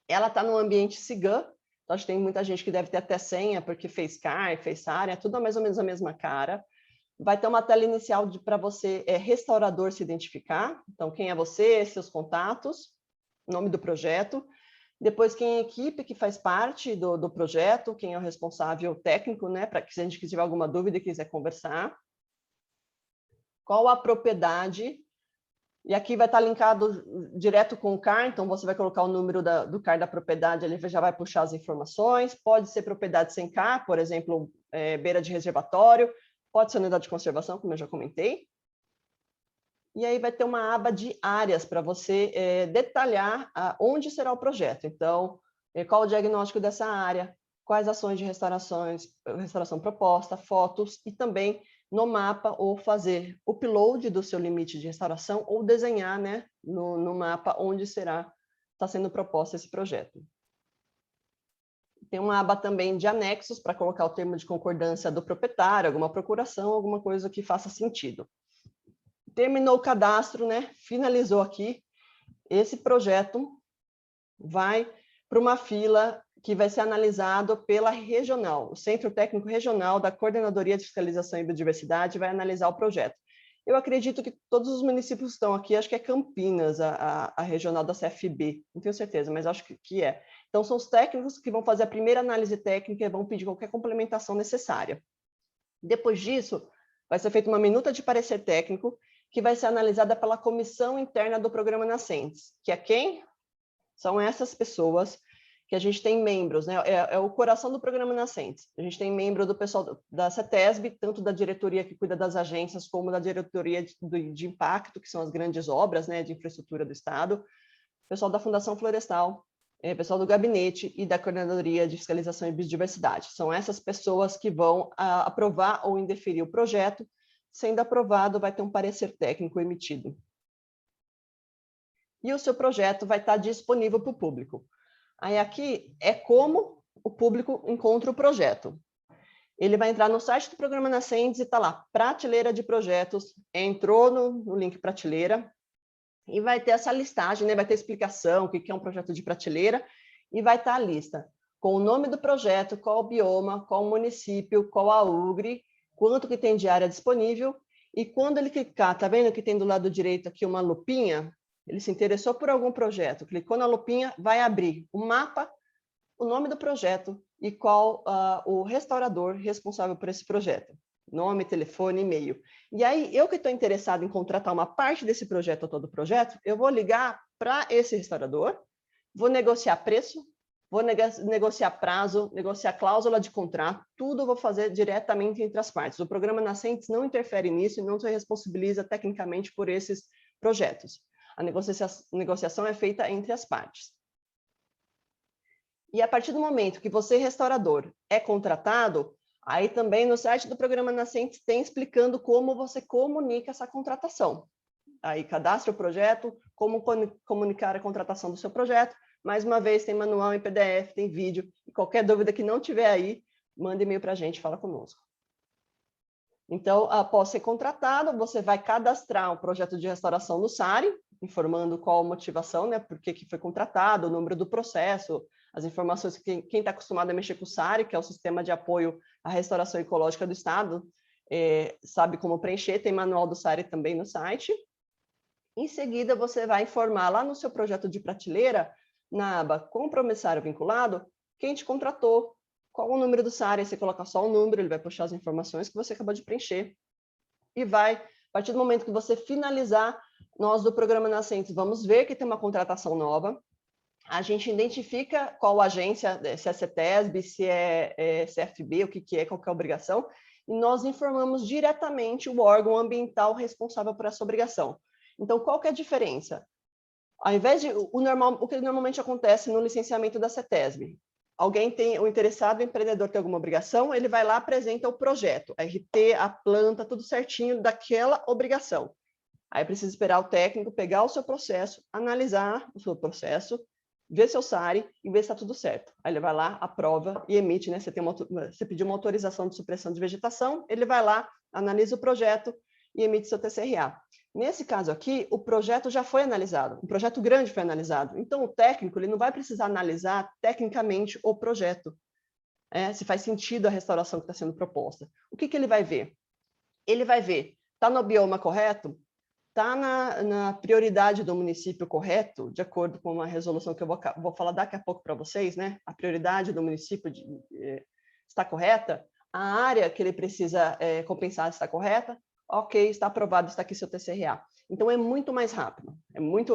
Ela está no ambiente SIGAM, então, acho que tem muita gente que deve ter até senha, porque fez CAR, fez área, tudo mais ou menos a mesma cara. Vai ter uma tela inicial para você, restaurador, se identificar. Então, quem é você, seus contatos, nome do projeto. Depois, quem é a equipe que faz parte do projeto, quem é o responsável técnico, né, para que se a gente tiver alguma dúvida e quiser conversar. Qual a propriedade? E aqui vai estar linkado direto com o CAR, então você vai colocar o número do CAR da propriedade, ele já vai puxar as informações. Pode ser propriedade sem CAR, por exemplo, beira de reservatório, pode ser unidade de conservação, como eu já comentei. E aí vai ter uma aba de áreas para você detalhar onde será o projeto. Então, qual o diagnóstico dessa área, quais ações de restauração proposta, fotos e também no mapa, ou fazer o upload do seu limite de restauração, ou desenhar, né, no mapa onde está sendo proposto esse projeto. Tem uma aba também de anexos para colocar o termo de concordância do proprietário, alguma procuração, alguma coisa que faça sentido. Terminou o cadastro, né, finalizou aqui, esse projeto vai para uma fila que vai ser analisado pela regional, o Centro Técnico Regional da Coordenadoria de Fiscalização e Biodiversidade vai analisar o projeto. Eu acredito que todos os municípios estão aqui, acho que é Campinas, a regional da CFB, não tenho certeza, mas acho que é. Então, são os técnicos que vão fazer a primeira análise técnica e vão pedir qualquer complementação necessária. Depois disso, vai ser feita uma minuta de parecer técnico, que vai ser analisada pela comissão interna do Programa Nascentes, que é quem? São essas pessoas que a gente tem membros, né? É o coração do programa Nascentes. A gente tem membro do pessoal da CETESB, tanto da diretoria que cuida das agências, como da diretoria de impacto, que são as grandes obras, né, de infraestrutura do Estado, pessoal da Fundação Florestal, pessoal do gabinete e da Coordenadoria de Fiscalização e Biodiversidade. São essas pessoas que vão aprovar ou indeferir o projeto. Sendo aprovado, vai ter um parecer técnico emitido. E o seu projeto vai estar disponível para o público. Aí aqui é como o público encontra o projeto. Ele vai entrar no site do Programa Nascentes e está lá, prateleira de projetos, entrou no link prateleira e vai ter essa listagem, né? Vai ter explicação, o que é um projeto de prateleira, e vai estar a lista com o nome do projeto, qual o bioma, qual o município, qual a UGRE, quanto que tem de área disponível, e quando ele clicar, tá vendo que tem do lado direito aqui uma lupinha? Ele se interessou por algum projeto, clicou na lupinha, vai abrir o mapa, o nome do projeto e qual o restaurador responsável por esse projeto. Nome, telefone, e-mail. E aí, eu que estou interessado em contratar uma parte desse projeto ou todo o projeto, eu vou ligar para esse restaurador, vou negociar preço, vou negociar prazo, negociar cláusula de contrato, tudo eu vou fazer diretamente entre as partes. O programa Nascentes não interfere nisso e não se responsabiliza tecnicamente por esses projetos. A negociação é feita entre as partes. E a partir do momento que você, restaurador, é contratado, aí também no site do Programa Nascentes tem explicando como você comunica essa contratação. Aí cadastra o projeto, como comunicar a contratação do seu projeto. Mais uma vez, tem manual em PDF, tem vídeo. E qualquer dúvida que não tiver aí, manda e-mail para a gente, fala conosco. Então, após ser contratado, você vai cadastrar um projeto de restauração no SARI, informando qual a motivação, né, por que foi contratado, o número do processo, as informações que quem está acostumado a mexer com o SARI, que é o Sistema de Apoio à Restauração Ecológica do Estado, sabe como preencher, tem manual do SARI também no site. Em seguida, você vai informar lá no seu projeto de prateleira, na aba Compromissário Vinculado, quem te contratou, qual o número do SARI, você coloca só o número, ele vai puxar as informações que você acabou de preencher. E vai, a partir do momento que você finalizar, nós do Programa Nascentes vamos ver que tem uma contratação nova, a gente identifica qual agência, se é CETESB, se é CFB, o que é, qual que é a obrigação, e nós informamos diretamente o órgão ambiental responsável por essa obrigação. Então, qual que é a diferença? Ao invés de o que normalmente acontece no licenciamento da CETESB, alguém tem, o interessado, o empreendedor tem alguma obrigação, ele vai lá, apresenta o projeto, a RT, a planta, tudo certinho daquela obrigação. Aí precisa esperar o técnico pegar o seu processo, analisar o seu processo, ver seu SARI e ver se está tudo certo. Aí ele vai lá, aprova e emite, né? Você pediu uma autorização de supressão de vegetação, ele vai lá, analisa o projeto e emite seu TCRA. Nesse caso aqui, o projeto já foi analisado, um projeto grande foi analisado. Então, o técnico ele não vai precisar analisar tecnicamente o projeto, se faz sentido a restauração que está sendo proposta. O que ele vai ver? Ele vai ver, está no bioma correto? Está na prioridade do município correto, de acordo com uma resolução que eu vou falar daqui a pouco para vocês, né? A prioridade do município está correta? A área que ele precisa compensar está correta? Ok, está aprovado, está aqui seu TCRA. Então, é muito mais rápido.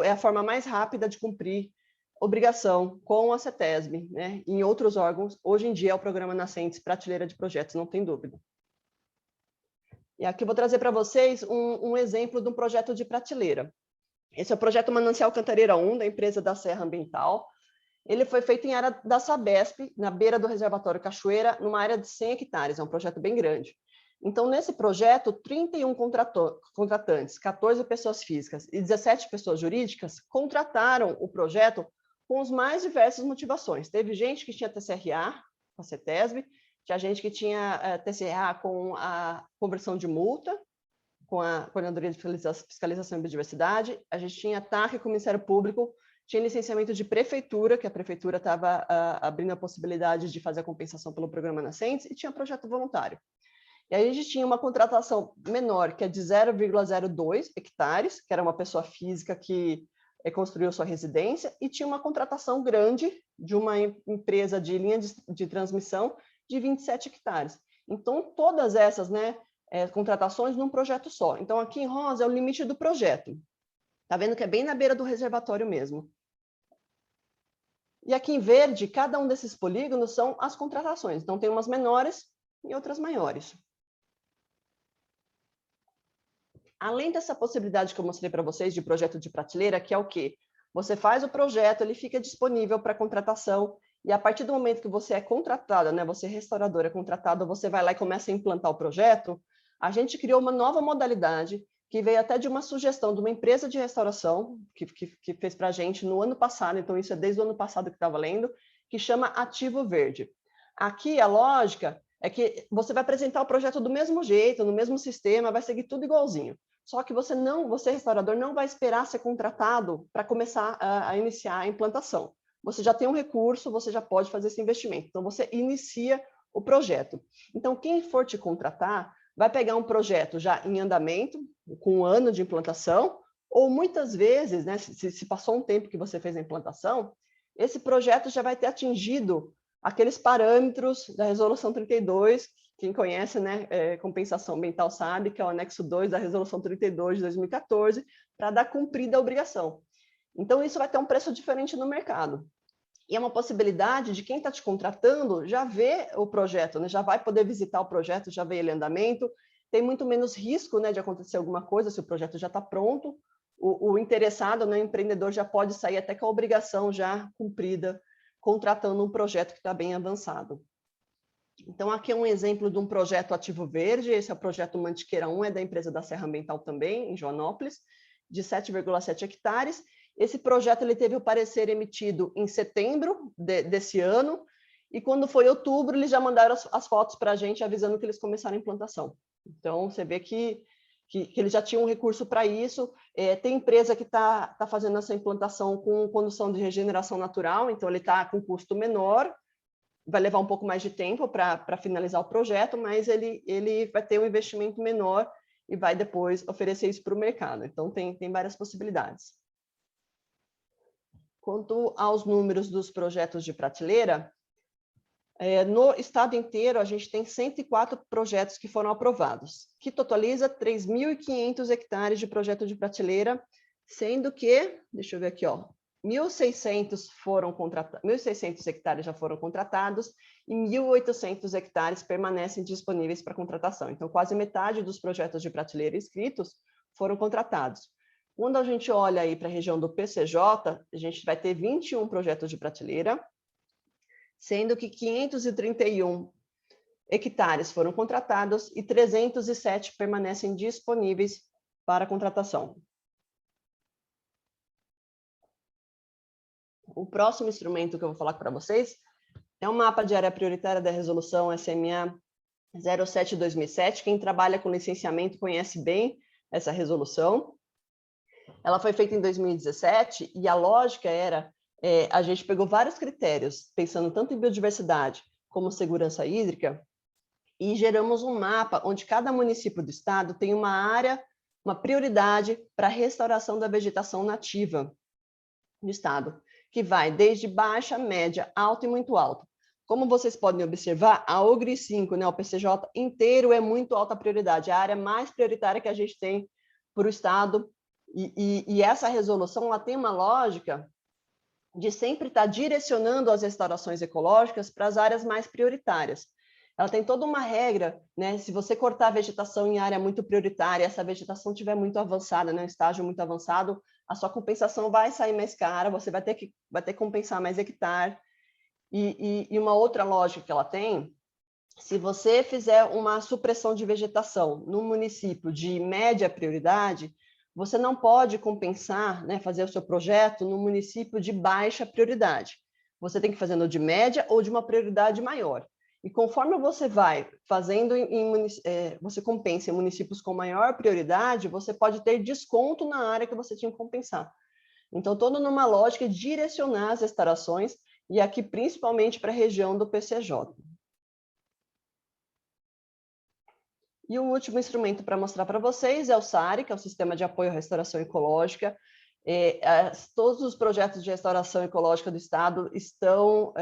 É a forma mais rápida de cumprir obrigação com a CETESB, né? Em outros órgãos, hoje em dia é o Programa Nascentes, prateleira de projetos, não tem dúvida. E aqui eu vou trazer para vocês um exemplo de um projeto de prateleira. Esse é o projeto Manancial Cantareira 1, da empresa da Serra Ambiental. Ele foi feito em área da Sabesp, na beira do reservatório Cachoeira, numa área de 100 hectares, é um projeto bem grande. Então, nesse projeto, 31 contratantes, 14 pessoas físicas e 17 pessoas jurídicas contrataram o projeto com as mais diversas motivações. Teve gente que tinha TCRA, com a CETESB, tinha gente que tinha TCRA com a conversão de multa, com a Coordenadoria de Fiscalização e Biodiversidade, a gente tinha TAC com o Ministério Público, tinha licenciamento de prefeitura, que a prefeitura estava abrindo a possibilidade de fazer a compensação pelo Programa Nascentes, e tinha projeto voluntário. E aí a gente tinha uma contratação menor, que é de 0,02 hectares, que era uma pessoa física que construiu sua residência, e tinha uma contratação grande de uma empresa de linha de transmissão de 27 hectares. Então, todas essas contratações num projeto só. Então, aqui em rosa é o limite do projeto. Está vendo que é bem na beira do reservatório mesmo. E aqui em verde, cada um desses polígonos são as contratações. Então, tem umas menores e outras maiores. Além dessa possibilidade que eu mostrei para vocês de projeto de prateleira, que é o quê? Você faz o projeto, ele fica disponível para contratação, e a partir do momento que você é contratada, né, você restaurador é contratado, você vai lá e começa a implantar o projeto, a gente criou uma nova modalidade, que veio até de uma sugestão de uma empresa de restauração, que fez para a gente no ano passado, então isso é desde o ano passado que está valendo, que chama Ativo Verde. Aqui a lógica é que você vai apresentar o projeto do mesmo jeito, no mesmo sistema, vai seguir tudo igualzinho. Só que você, restaurador, não vai esperar ser contratado para começar a iniciar a implantação. Você já tem um recurso, você já pode fazer esse investimento. Então, você inicia o projeto. Então, quem for te contratar, vai pegar um projeto já em andamento, com um ano de implantação, ou muitas vezes, né, se passou um tempo que você fez a implantação, esse projeto já vai ter atingido aqueles parâmetros da Resolução 32, quem conhece, né, compensação ambiental sabe, que é o anexo 2 da Resolução 32 de 2014, para dar cumprida a obrigação. Então, isso vai ter um preço diferente no mercado. E é uma possibilidade de quem está te contratando já ver o projeto, né, já vai poder visitar o projeto, já ver ele em andamento, tem muito menos risco, né, de acontecer alguma coisa se o projeto já está pronto, o interessado, né, o empreendedor já pode sair até com a obrigação já cumprida, contratando um projeto que está bem avançado. Então, aqui é um exemplo de um projeto Ativo Verde, esse é o projeto Mantiqueira 1, é da empresa da Serra Ambiental também, em Joanópolis, de 7,7 hectares. Esse projeto ele teve o parecer emitido em setembro desse ano, e quando foi outubro, eles já mandaram as fotos para a gente, avisando que eles começaram a implantação. Então, você vê que eles já tinham um recurso para isso. Tem empresa que está fazendo essa implantação com condução de regeneração natural, então ele está com custo menor, vai levar um pouco mais de tempo para finalizar o projeto, mas ele vai ter um investimento menor e vai depois oferecer isso para o mercado. Então, tem várias possibilidades. Quanto aos números dos projetos de prateleira, no estado inteiro, a gente tem 104 projetos que foram aprovados, que totaliza 3.500 hectares de projeto de prateleira, sendo que, deixa eu ver aqui, 1.600 hectares já foram contratados e 1.800 hectares permanecem disponíveis para contratação. Então, quase metade dos projetos de prateleira inscritos foram contratados. Quando a gente olha aí para a região do PCJ, a gente vai ter 21 projetos de prateleira, sendo que 531 hectares foram contratados e 307 permanecem disponíveis para contratação. O próximo instrumento que eu vou falar para vocês é um mapa de área prioritária da resolução SMA 07/2007. Quem trabalha com licenciamento conhece bem essa resolução. Ela foi feita em 2017 e a lógica era, a gente pegou vários critérios, pensando tanto em biodiversidade como segurança hídrica, e geramos um mapa onde cada município do estado tem uma área, uma prioridade para a restauração da vegetação nativa do estado, que vai desde baixa, média, alta e muito alto. Como vocês podem observar, a OGRI 5, né, o PCJ inteiro é muito alta prioridade, a área mais prioritária que a gente tem para o estado, e essa resolução ela tem uma lógica de sempre estar direcionando as restaurações ecológicas para as áreas mais prioritárias. Ela tem toda uma regra, né? Se você cortar a vegetação em área muito prioritária, essa vegetação estiver muito avançada, né, um estágio muito avançado, a sua compensação vai sair mais cara, você vai ter que compensar mais hectare. E uma outra lógica que ela tem, se você fizer uma supressão de vegetação no município de média prioridade, você não pode compensar, né, fazer o seu projeto no município de baixa prioridade. Você tem que fazer no de média ou de uma prioridade maior. E conforme você vai fazendo, você compensa em municípios com maior prioridade, você pode ter desconto na área que você tinha que compensar. Então, todo numa lógica de direcionar as restaurações, e aqui principalmente para a região do PCJ. E o último instrumento para mostrar para vocês é o SARI, que é o Sistema de Apoio à Restauração Ecológica. Todos os projetos de restauração ecológica do estado estão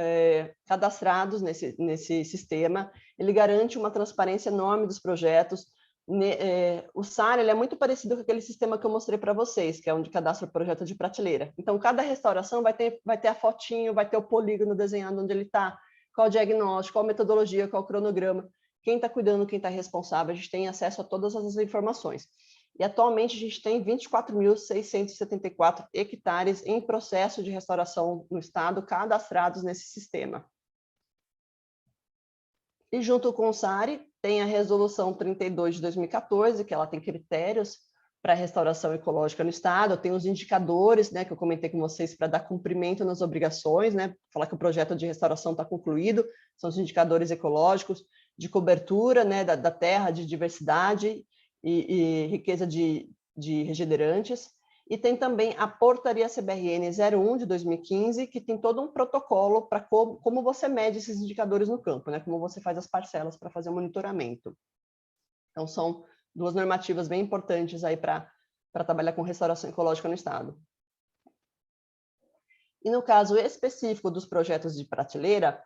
cadastrados nesse sistema. Ele garante uma transparência enorme dos projetos. O SAR ele é muito parecido com aquele sistema que eu mostrei para vocês, que é onde cadastra o projeto de prateleira. Então, cada restauração vai ter a fotinho, vai ter o polígono desenhado onde ele está, qual o diagnóstico, qual a metodologia, qual o cronograma, quem está cuidando, quem está responsável, a gente tem acesso a todas as informações. E, atualmente, a gente tem 24.674 hectares em processo de restauração no estado, cadastrados nesse sistema. E, junto com o SARI, tem a Resolução 32 de 2014, que ela tem critérios para restauração ecológica no estado, tem os indicadores, né, que eu comentei com vocês, para dar cumprimento nas obrigações, né, falar que o projeto de restauração está concluído, são os indicadores ecológicos de cobertura, né, da terra, de diversidade e riqueza de regenerantes. E tem também a Portaria CBRN 01 de 2015, que tem todo um protocolo para como você mede esses indicadores no campo, né? Como você faz as parcelas para fazer o monitoramento. Então, são duas normativas bem importantes aí para trabalhar com restauração ecológica no estado. E no caso específico dos projetos de prateleira,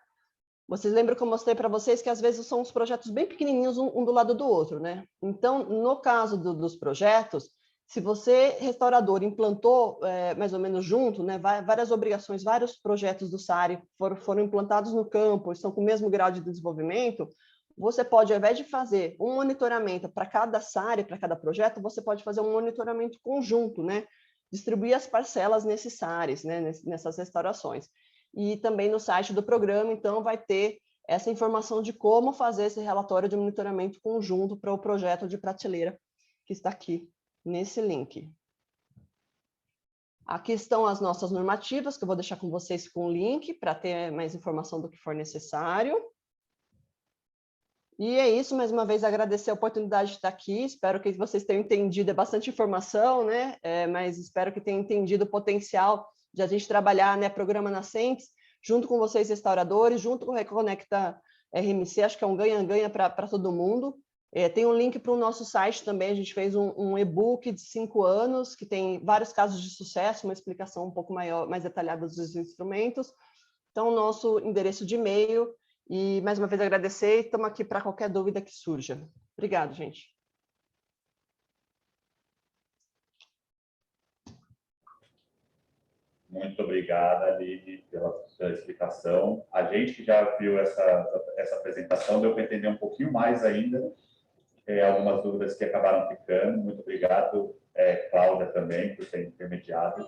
vocês lembram que eu mostrei para vocês que às vezes são uns projetos bem pequenininhos, um do lado do outro, né? Então, no caso dos projetos, se você, restaurador, implantou mais ou menos junto, né, várias obrigações, vários projetos do SARI foram implantados no campo, estão com o mesmo grau de desenvolvimento, você pode, ao invés de fazer um monitoramento para cada SARI, para cada projeto, você pode fazer um monitoramento conjunto, né? Distribuir as parcelas nesses SARIs, né, nessas restaurações. E também no site do programa, então, vai ter essa informação de como fazer esse relatório de monitoramento conjunto para o projeto de prateleira, que está aqui nesse link. Aqui estão as nossas normativas, que eu vou deixar com vocês com o link, para ter mais informação do que for necessário. E é isso, mais uma vez, agradecer a oportunidade de estar aqui, espero que vocês tenham entendido, é bastante informação, né? Mas espero que tenham entendido o potencial de a gente trabalhar, né, programa Nascentes, junto com vocês restauradores, junto com o Reconecta RMC, acho que é um ganha-ganha para todo mundo. Tem um link para o nosso site também, a gente fez um e-book de 5 anos, que tem vários casos de sucesso, uma explicação um pouco mais detalhada dos instrumentos. Então, o nosso endereço de e-mail, e mais uma vez agradecer, e estamos aqui para qualquer dúvida que surja. Obrigado, gente. Muito obrigada, Aline, pela explicação. A gente que já viu essa apresentação, deu para entender um pouquinho mais ainda, algumas dúvidas que acabaram ficando. Muito obrigado, Cláudia, também, por ter intermediado.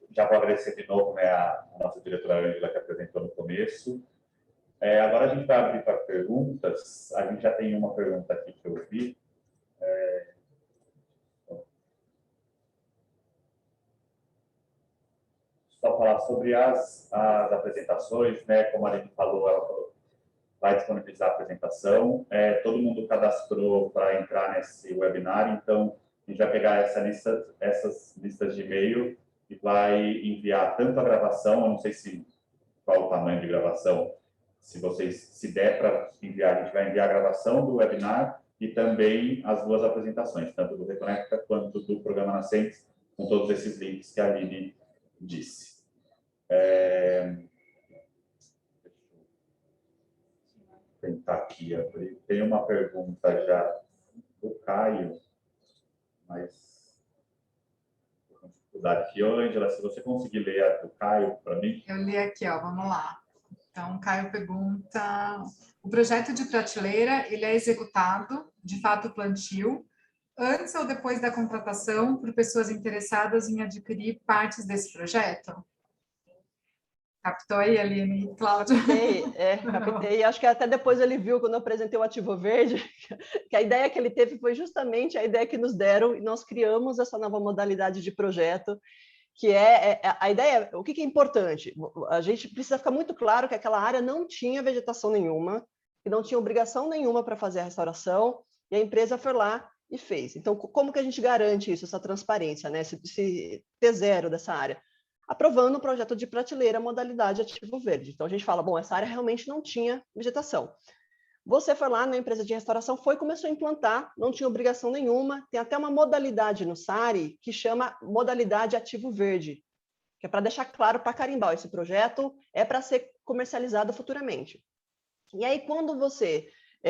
Já vou agradecer de novo, né, a nossa diretora Ângela, que apresentou no começo. Agora a gente vai abrir para perguntas. A gente já tem uma pergunta aqui que eu vi. Só falar sobre as apresentações, né? Como a Aline falou, ela falou, vai disponibilizar a apresentação. Todo mundo cadastrou para entrar nesse webinar, então a gente vai pegar essas listas de e-mail e vai enviar tanto a gravação, eu não sei qual o tamanho de gravação, se der para enviar, a gente vai enviar a gravação do webinar e também as duas apresentações, tanto do Reconecta quanto do Programa Nascentes, com todos esses links que a Aline disse. Tentar aqui abrir. Tem uma pergunta já do Caio, mas com dificuldade aqui. Ângela, se você conseguir ler a do Caio para mim. Eu li aqui, ó, vamos lá. Então, o Caio pergunta: o projeto de prateleira, ele é executado, de fato, plantio, antes ou depois da contratação por pessoas interessadas em adquirir partes desse projeto? Captou aí, Aline e Cláudia? Captei. Acho que até depois ele viu, quando eu apresentei o Ativo Verde, que a ideia que ele teve foi justamente a ideia que nos deram, e nós criamos essa nova modalidade de projeto, que a ideia, o que é importante? A gente precisa ficar muito claro que aquela área não tinha vegetação nenhuma, que não tinha obrigação nenhuma para fazer a restauração, e a empresa foi lá e fez. Então, como que a gente garante isso, essa transparência, né? Esse T0 dessa área? Aprovando o projeto de prateleira modalidade Ativo Verde. Então, a gente fala, bom, essa área realmente não tinha vegetação. Você foi lá na empresa de restauração, começou a implantar, não tinha obrigação nenhuma, tem até uma modalidade no SARI que chama modalidade Ativo Verde, que é para deixar claro para carimbar, esse projeto é para ser comercializado futuramente. E aí, quando você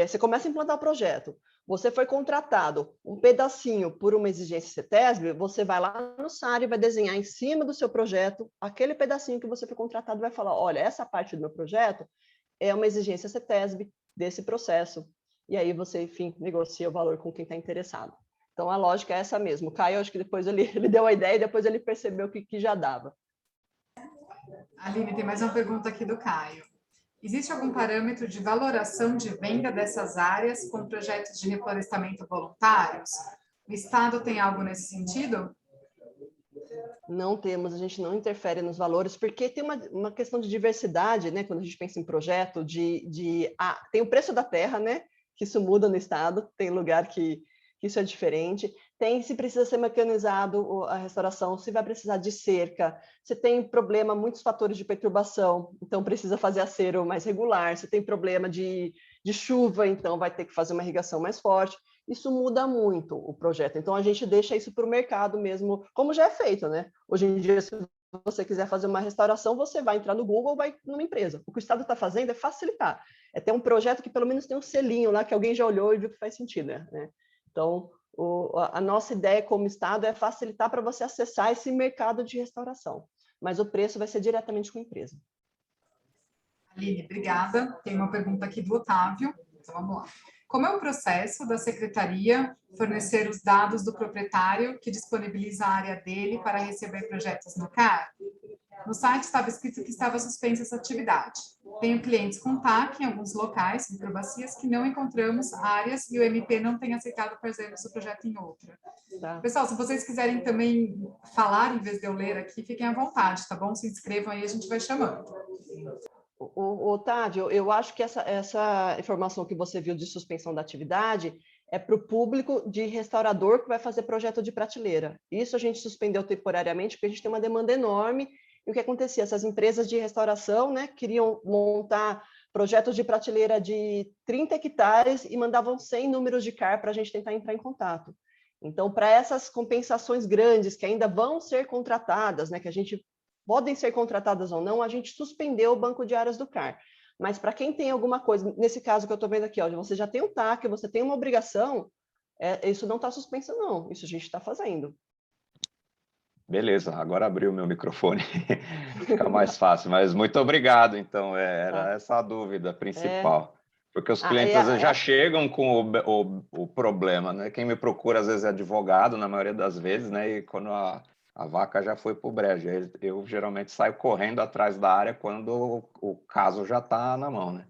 você começa a implantar o projeto, você foi contratado um pedacinho por uma exigência CETESB, você vai lá no SAR e vai desenhar em cima do seu projeto aquele pedacinho que você foi contratado, vai falar, olha, essa parte do meu projeto é uma exigência CETESB desse processo. E aí você, enfim, negocia o valor com quem está interessado. Então, a lógica é essa mesmo. O Caio, acho que depois ele deu a ideia e depois ele percebeu que já dava. Aline, tem mais uma pergunta aqui do Caio. Existe algum parâmetro de valoração de venda dessas áreas com projetos de reflorestamento voluntários? O Estado tem algo nesse sentido? Não temos, a gente não interfere nos valores, porque tem uma questão de diversidade, né? Quando a gente pensa em projeto, tem o preço da terra, né? Que isso muda no Estado, tem lugar que isso é diferente. Tem se precisa ser mecanizado a restauração, se vai precisar de cerca, você tem problema, muitos fatores de perturbação, então precisa fazer acero mais regular, você tem problema de chuva, então vai ter que fazer uma irrigação mais forte. Isso muda muito o projeto, então a gente deixa isso para o mercado mesmo, como já é feito, né? Hoje em dia, se você quiser fazer uma restauração, você vai entrar no Google ou vai numa empresa. O que o Estado está fazendo é facilitar, é ter um projeto que pelo menos tem um selinho lá, que alguém já olhou e viu que faz sentido, né? Então, a nossa ideia como Estado é facilitar para você acessar esse mercado de restauração, mas o preço vai ser diretamente com a empresa. Aline, obrigada. Tem uma pergunta aqui do Otávio, então vamos lá. Como é o processo da Secretaria fornecer os dados do proprietário que disponibiliza a área dele para receber projetos no CAR? No site estava escrito que estava suspensa essa atividade. Tenho clientes com TAC em alguns locais, microbacias, que não encontramos áreas e o MP não tem aceitado fazer o projeto em outra. Tá. Pessoal, se vocês quiserem também falar, em vez de eu ler aqui, fiquem à vontade, tá bom? Se inscrevam aí, a gente vai chamando. Otávio, eu acho que essa informação que você viu de suspensão da atividade é para o público de restaurador que vai fazer projeto de prateleira. Isso a gente suspendeu temporariamente porque a gente tem uma demanda enorme. E o que acontecia? Essas empresas de restauração, né, queriam montar projetos de prateleira de 30 hectares e mandavam 100 números de CAR para a gente tentar entrar em contato. Então, para essas compensações grandes que ainda vão ser contratadas, né, que a gente podem ser contratadas ou não, a gente suspendeu o banco de áreas do CAR. Mas para quem tem alguma coisa, nesse caso que eu estou vendo aqui, ó, você já tem um TAC, você tem uma obrigação, isso não está suspenso, não. Isso a gente está fazendo. Beleza, agora abriu o meu microfone, fica mais fácil, mas muito obrigado, então, era essa a dúvida principal, porque os clientes às vezes já chegam com o problema, né? Quem me procura às vezes é advogado, na maioria das vezes, né? E quando a vaca já foi para o brejo, eu geralmente saio correndo atrás da área quando o caso já está na mão, né?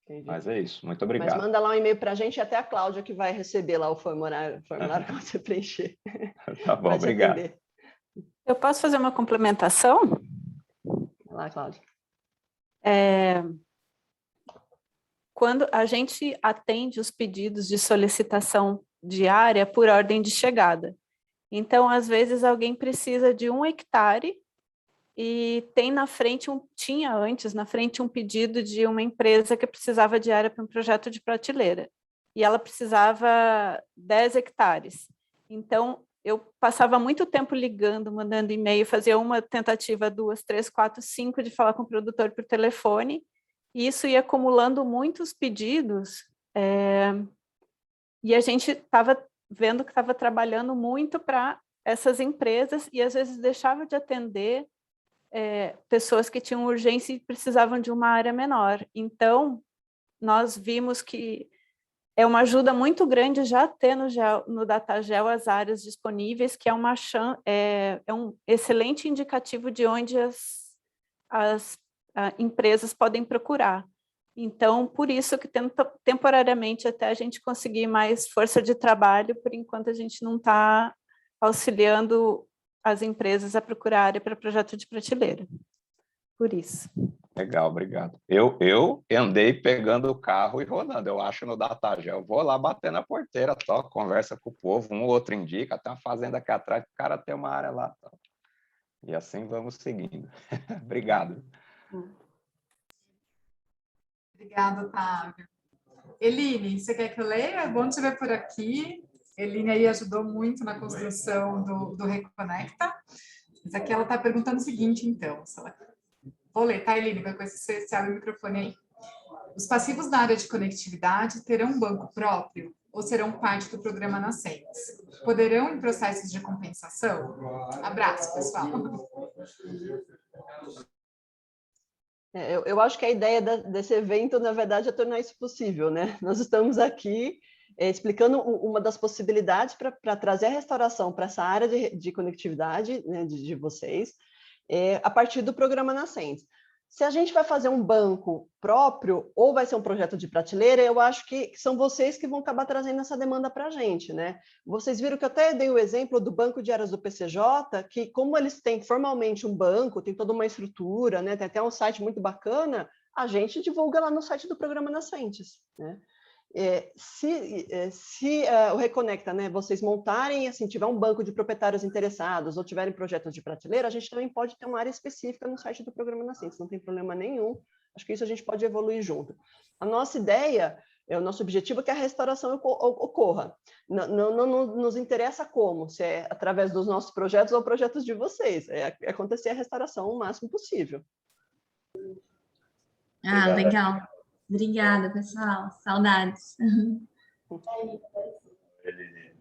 Entendi. Mas é isso, muito obrigado. Mas manda lá um e-mail para a gente e até a Cláudia que vai receber lá o formulário que você preencher. Tá bom, obrigado. Atender. Eu posso fazer uma complementação? Vai lá, Cláudia. Quando a gente atende os pedidos de solicitação diária por ordem de chegada. Então, às vezes, alguém precisa de 1 hectare e tem na frente tinha antes na frente um pedido de uma empresa que precisava de área para um projeto de prateleira. E ela precisava 10 hectares. Então, eu passava muito tempo ligando, mandando e-mail, fazia uma tentativa, 2, 3, 4, 5 de falar com o produtor por telefone, e isso ia acumulando muitos pedidos, e a gente estava vendo que estava trabalhando muito para essas empresas, e às vezes deixava de atender pessoas que tinham urgência e precisavam de uma área menor. Então, nós vimos que é uma ajuda muito grande já ter no DataGel as áreas disponíveis, que é um excelente indicativo de onde as empresas podem procurar. Então, por isso que temporariamente até a gente conseguir mais força de trabalho, por enquanto a gente não está auxiliando as empresas a procurar área para projeto de prateleira. Por isso. Legal, obrigado. Eu andei pegando o carro e rodando, eu acho, no DataGel. Vou lá bater na porteira, conversa com o povo, um ou outro indica, tem uma fazenda aqui atrás, o cara tem uma área lá. E assim vamos seguindo. Obrigado. Obrigada, Otávio. Eline, você quer que eu leia? É bom te ver por aqui. Eline aí ajudou muito na construção do Reconecta. Mas aqui ela está perguntando o seguinte, então. Vou ler, tá, Eline? Vai com você abre o microfone aí. Os passivos na área de conectividade terão um banco próprio ou serão parte do programa Nascentes? Poderão em processos de compensação? Abraço, pessoal. Eu acho que a ideia desse evento, na verdade, é tornar isso possível, né? Nós estamos aqui explicando uma das possibilidades para trazer a restauração para essa área de conectividade, né, de vocês, a partir do programa Nascentes. Se a gente vai fazer um banco próprio ou vai ser um projeto de prateleira, eu acho que são vocês que vão acabar trazendo essa demanda para a gente, né? Vocês viram que eu até dei o exemplo do banco de áreas do PCJ, que como eles têm formalmente um banco, tem toda uma estrutura, né? Tem até um site muito bacana, a gente divulga lá no site do programa Nascentes, né? Se o Reconecta, né, vocês montarem, assim, tiver um banco de proprietários interessados ou tiverem projetos de prateleira, a gente também pode ter uma área específica no site do programa Nascentes, não tem problema nenhum, acho que isso a gente pode evoluir junto. A nossa ideia, o nosso objetivo é que a restauração ocorra, não nos interessa como, se é através dos nossos projetos ou projetos de vocês, é acontecer a restauração o máximo possível. Ah, legal. Obrigada, pessoal. Saudades.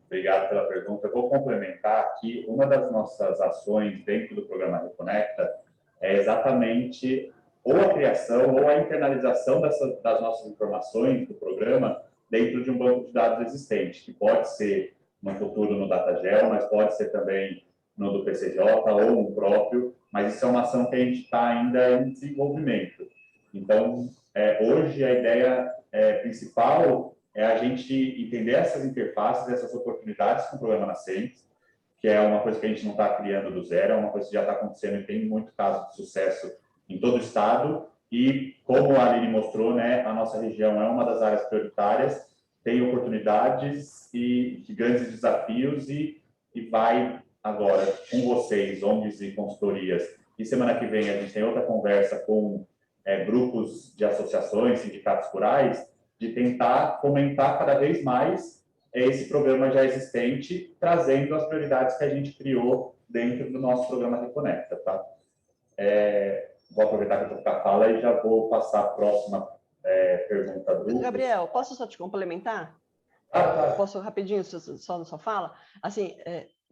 Obrigado pela pergunta. Eu vou complementar aqui. Uma das nossas ações dentro do programa Reconecta é exatamente ou a criação ou a internalização das nossas informações do programa dentro de um banco de dados existente, que pode ser no futuro no DataGel, mas pode ser também no do PCJ ou no próprio, mas isso é uma ação que a gente está ainda em desenvolvimento. Então, hoje a ideia principal é a gente entender essas interfaces, essas oportunidades com o programa Nascentes, que é uma coisa que a gente não está criando do zero, é uma coisa que já está acontecendo e tem muito caso de sucesso em todo o estado. E, como a Aline mostrou, né, a nossa região é uma das áreas prioritárias, tem oportunidades e grandes desafios e vai agora com vocês, ONGs e consultorias. E semana que vem a gente tem outra conversa com grupos de associações, sindicatos rurais, de tentar fomentar cada vez mais esse programa já existente, trazendo as prioridades que a gente criou dentro do nosso programa Reconecta, tá? Vou aproveitar que eu estou com a fala e já vou passar a próxima pergunta do... Gabriel, posso só te complementar? Claro. Posso rapidinho, só na sua fala? Assim,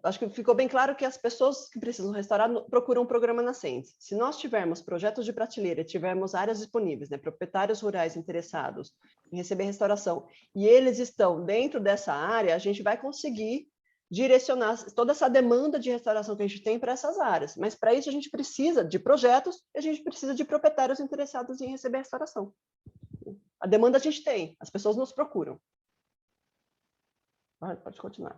acho que ficou bem claro que as pessoas que precisam restaurar procuram um programa Nascentes. Se nós tivermos projetos de prateleira, tivermos áreas disponíveis, né, proprietários rurais interessados em receber restauração, e eles estão dentro dessa área, a gente vai conseguir direcionar toda essa demanda de restauração que a gente tem para essas áreas. Mas para isso a gente precisa de projetos e a gente precisa de proprietários interessados em receber restauração. A demanda a gente tem, as pessoas nos procuram. Pode continuar.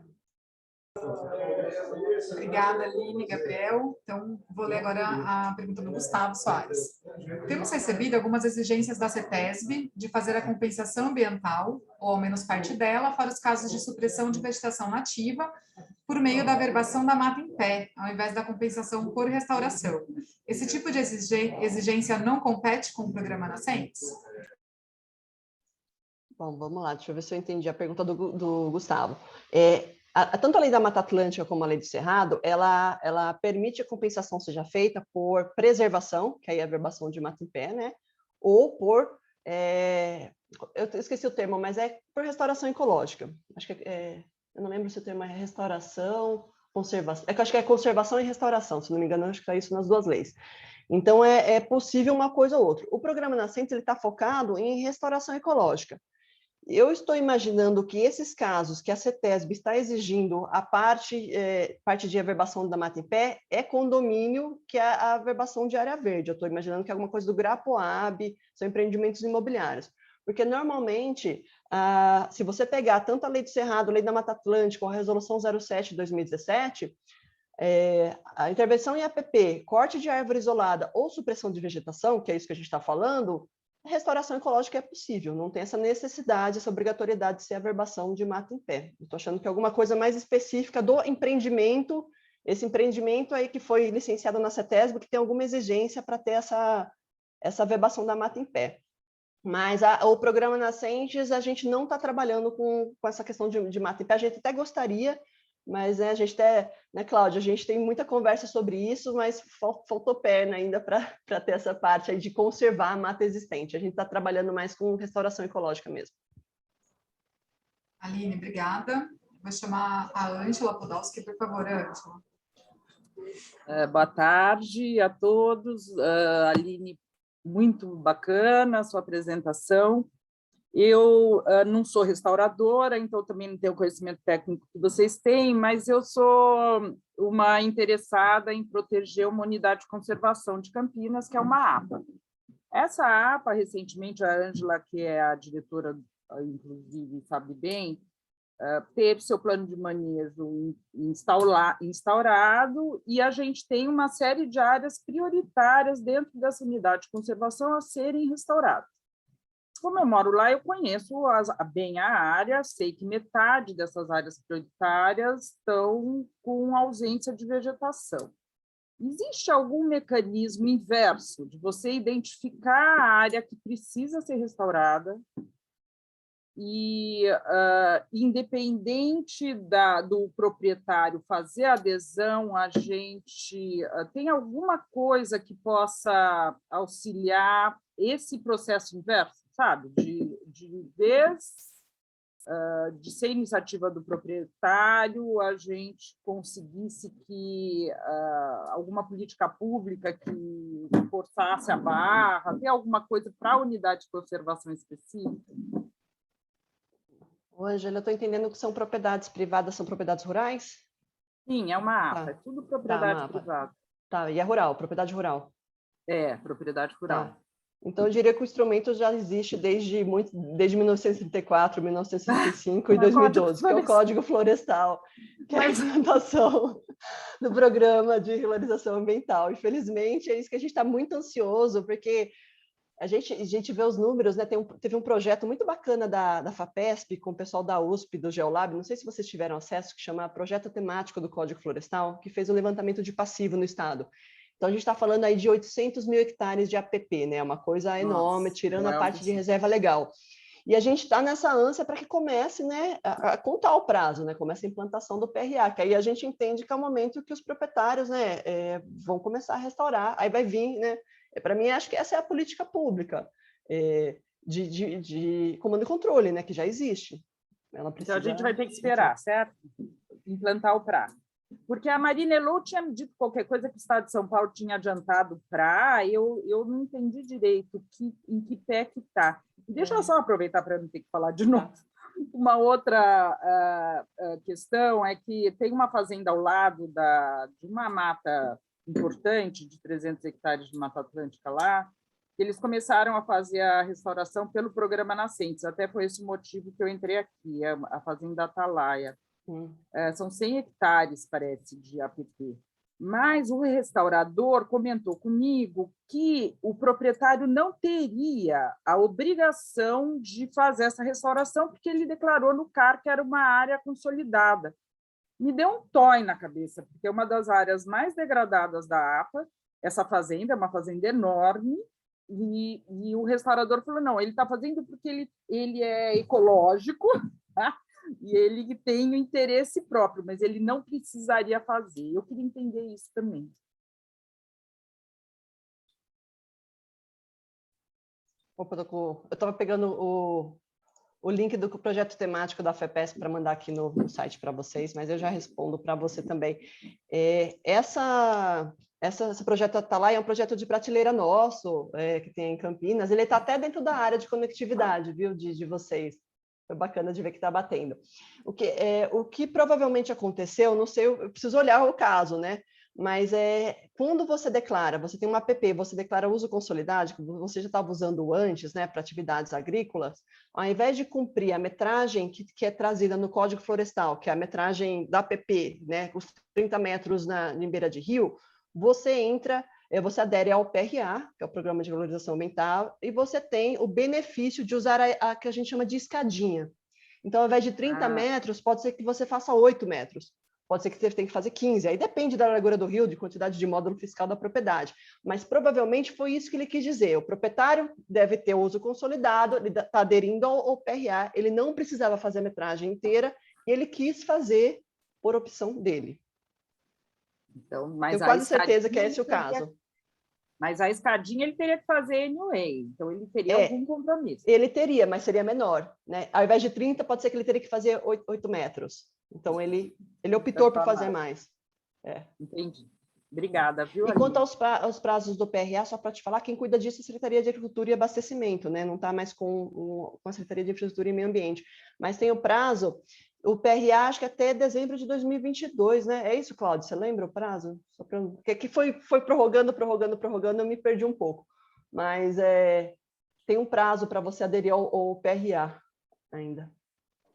Obrigada, Aline, Gabriel. Então, vou ler agora a pergunta do Gustavo Soares. Temos recebido algumas exigências da CETESB de fazer a compensação ambiental, ou ao menos parte dela, para os casos de supressão de vegetação nativa, por meio da averbação da mata em pé, ao invés da compensação por restauração. Esse tipo de exigência não compete com o programa Nascentes? Bom, vamos lá, deixa eu ver se eu entendi a pergunta do Gustavo. Tanto a lei da Mata Atlântica como a lei do Cerrado, ela permite que a compensação seja feita por preservação, que aí é a averbação de mata em pé, né? Ou por, eu esqueci o termo, mas é por restauração ecológica. Acho que eu não lembro se o termo é restauração, conservação. Acho que é conservação e restauração, se não me engano, acho que é isso nas duas leis. Então, é possível uma coisa ou outra. O programa Nascentes está focado em restauração ecológica. Eu estou imaginando que esses casos que a CETESB está exigindo a parte de averbação da mata em pé é condomínio, que é a averbação de área verde. Eu estou imaginando que é alguma coisa do Grapoab, são empreendimentos imobiliários. Porque, normalmente, se você pegar tanto a Lei do Cerrado, a Lei da Mata Atlântica, ou a Resolução 07 de 2017, a intervenção em APP, corte de árvore isolada ou supressão de vegetação, que é isso que a gente está falando, a restauração ecológica é possível, não tem essa necessidade, essa obrigatoriedade de ser averbação de mata em pé. Estou achando que é alguma coisa mais específica do empreendimento, esse empreendimento aí que foi licenciado na CETESB, que tem alguma exigência para ter essa averbação da mata em pé. Mas o programa Nascentes, a gente não está trabalhando com essa questão de mata em pé, a gente até gostaria, Mas a gente até, né, Cláudia, a gente tem muita conversa sobre isso, mas faltou perna ainda para ter essa parte aí de conservar a mata existente. A gente está trabalhando mais com restauração ecológica mesmo. Aline, obrigada. Vou chamar a Ângela Podolski, por favor, Ângela. Boa tarde a todos. Aline, muito bacana a sua apresentação. Eu não sou restauradora, então também não tenho o conhecimento técnico que vocês têm, mas eu sou uma interessada em proteger uma unidade de conservação de Campinas, que é uma APA. Essa APA, recentemente, a Ângela, que é a diretora, inclusive, sabe bem, teve seu plano de manejo instaurado e a gente tem uma série de áreas prioritárias dentro dessa unidade de conservação a serem restauradas. Como eu moro lá, eu conheço bem a área, sei que metade dessas áreas prioritárias estão com ausência de vegetação. Existe algum mecanismo inverso de você identificar a área que precisa ser restaurada e, independente do proprietário fazer adesão, a gente tem alguma coisa que possa auxiliar esse processo inverso, sabe? De vez de ser iniciativa do proprietário, a gente conseguisse que alguma política pública que forçasse a barra, tem alguma coisa para a unidade de conservação específica? Ângela, eu estou entendendo que são propriedades privadas, são propriedades rurais? Sim, é uma APA, é tudo propriedade privada. Tá, e é rural, propriedade rural? É, propriedade rural. Tá. Então, eu diria que o instrumento já existe desde 1934, 1935 e 2012, que é o Código Florestal, que é a implementação do Programa de Regularização Ambiental. Infelizmente, é isso que a gente está muito ansioso, porque a gente vê os números, né? Teve um projeto muito bacana da FAPESP com o pessoal da USP, do Geolab, não sei se vocês tiveram acesso, que chama Projeto Temático do Código Florestal, que fez um levantamento de passivo no estado. Então, a gente está falando aí de 800 mil hectares de APP, né? Uma coisa enorme, tirando a parte de reserva legal. E a gente está nessa ânsia para que comece, né, a contar o prazo, né? Comece a implantação do PRA, que aí a gente entende que é o momento que os proprietários, né, vão começar a restaurar, aí vai vir, né? Para mim, acho que essa é a política pública de comando e controle, né, que já existe. Ela precisa... Então, a gente vai ter que esperar, certo? Implantar o prazo. Porque a Marina Elou tinha me dito qualquer coisa que o Estado de São Paulo tinha adiantado para, eu não entendi direito em que pé que está. Deixa eu só aproveitar para não ter que falar de novo. Uma outra questão é que tem uma fazenda ao lado de uma mata importante, de 300 hectares de Mata Atlântica lá, que eles começaram a fazer a restauração pelo Programa Nascentes. Até foi esse o motivo que eu entrei aqui, a Fazenda Atalaia. São 100 hectares, parece, de APP. Mas o restaurador comentou comigo que o proprietário não teria a obrigação de fazer essa restauração, porque ele declarou no CAR que era uma área consolidada. Me deu um toy na cabeça, porque é uma das áreas mais degradadas da APA, essa fazenda é uma fazenda enorme, e o restaurador falou, não, ele está fazendo porque ele é ecológico, tá? E ele tem o interesse próprio, mas ele não precisaria fazer. Eu queria entender isso também. Eu estava pegando o link do projeto temático da FEPESP para mandar aqui no site para vocês, mas eu já respondo para você também. Esse projeto Atalaia é um projeto de prateleira nosso, que tem em Campinas. Ele está até dentro da área de conectividade, viu, de vocês. Foi bacana de ver que está batendo. O que provavelmente aconteceu, não sei, eu preciso olhar o caso, né? Mas quando você declara, você tem uma APP, você declara uso consolidado, que você já estava usando antes, né, para atividades agrícolas, ao invés de cumprir a metragem que é trazida no Código Florestal, que é a metragem da APP, né, os 30 metros em beira de rio, você adere ao PRA, que é o Programa de Regularização Ambiental, e você tem o benefício de usar a que a gente chama de escadinha. Então, ao invés de 30 metros, pode ser que você faça 8 metros. Pode ser que você tenha que fazer 15. Aí depende da largura do rio, de quantidade de módulo fiscal da propriedade. Mas provavelmente foi isso que ele quis dizer. O proprietário deve ter o uso consolidado, ele está aderindo ao PRA, ele não precisava fazer a metragem inteira, e ele quis fazer por opção dele. Então, mas Tenho quase certeza que é esse o caso. Mas a escadinha ele teria que fazer anyway, então ele teria algum compromisso. Ele teria, mas seria menor, né? Ao invés de 30, pode ser que ele teria que fazer 8 metros. Então, ele optou por fazer mais. Entendi. Obrigada, viu, E Aline? quanto aos prazos do PRA, só para te falar, quem cuida disso é a Secretaria de Agricultura e Abastecimento, né? Não está mais com a Secretaria de Infraestrutura e Meio Ambiente. Mas tem o prazo, o PRA, acho que até dezembro de 2022, né? É isso, Cláudio? Você lembra o prazo? Que foi prorrogando, eu me perdi um pouco. Mas tem um prazo para você aderir ao PRA ainda.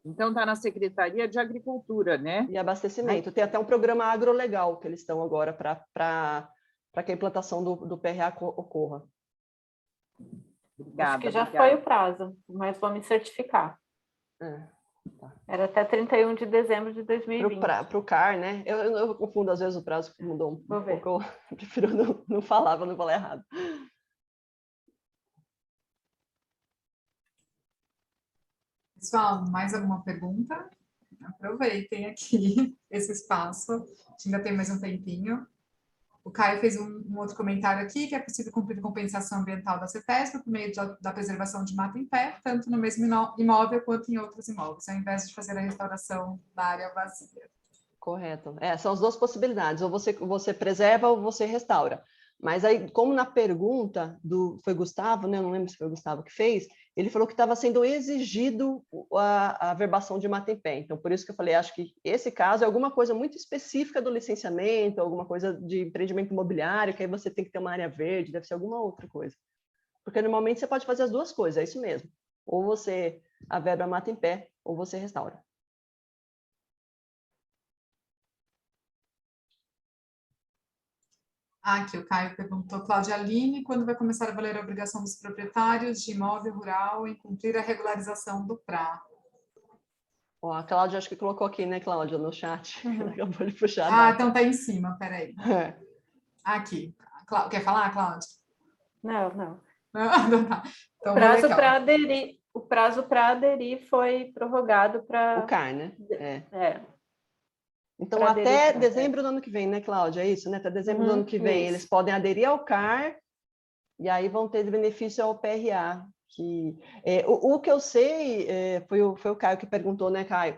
Então, está na Secretaria de Agricultura, né? E Abastecimento. Tem até um programa agrolegal que eles estão agora para que a implantação do PRA ocorra. Obrigada. Acho que já foi o prazo, mas vou me certificar. Tá. Era até 31 de dezembro de 2020. Para o CAR, né? Eu confundo às vezes o prazo, que mudou um pouco. Eu prefiro não falar para não falar errado. Pessoal, mais alguma pergunta? Aproveitem aqui esse espaço. Ainda tem mais um tempinho. O Caio fez um outro comentário aqui, que é possível cumprir compensação ambiental da CETESB por meio da preservação de mata em pé, tanto no mesmo imóvel quanto em outros imóveis, ao invés de fazer a restauração da área vazia. Correto. São as duas possibilidades, ou você preserva ou você restaura. Mas aí, como na pergunta foi Gustavo, né? Eu não lembro se foi o Gustavo que fez, ele falou que estava sendo exigido a averbação de mata em pé. Então, por isso que eu falei, acho que esse caso é alguma coisa muito específica do licenciamento, alguma coisa de empreendimento imobiliário, que aí você tem que ter uma área verde, deve ser alguma outra coisa. Porque normalmente você pode fazer as duas coisas, é isso mesmo. Ou você averba a mata em pé, ou você restaura. Aqui o Caio perguntou, Cláudia Aline, quando vai começar a valer a obrigação dos proprietários de imóvel rural em cumprir a regularização do PRA? A Cláudia acho que colocou aqui, né, Cláudia, no chat. Acabou de puxar a data. Então tá em cima, peraí. Aqui. Quer falar, Cláudia? Não. Tá. Então, o prazo para aderir foi prorrogado para... O CAR, né? Então, pra até dezembro do ano que vem, né, Cláudia? É isso, né? Até dezembro do ano que vem, eles podem aderir ao CAR e aí vão ter benefício ao PRA. O que eu sei, foi o Caio que perguntou, né, Caio?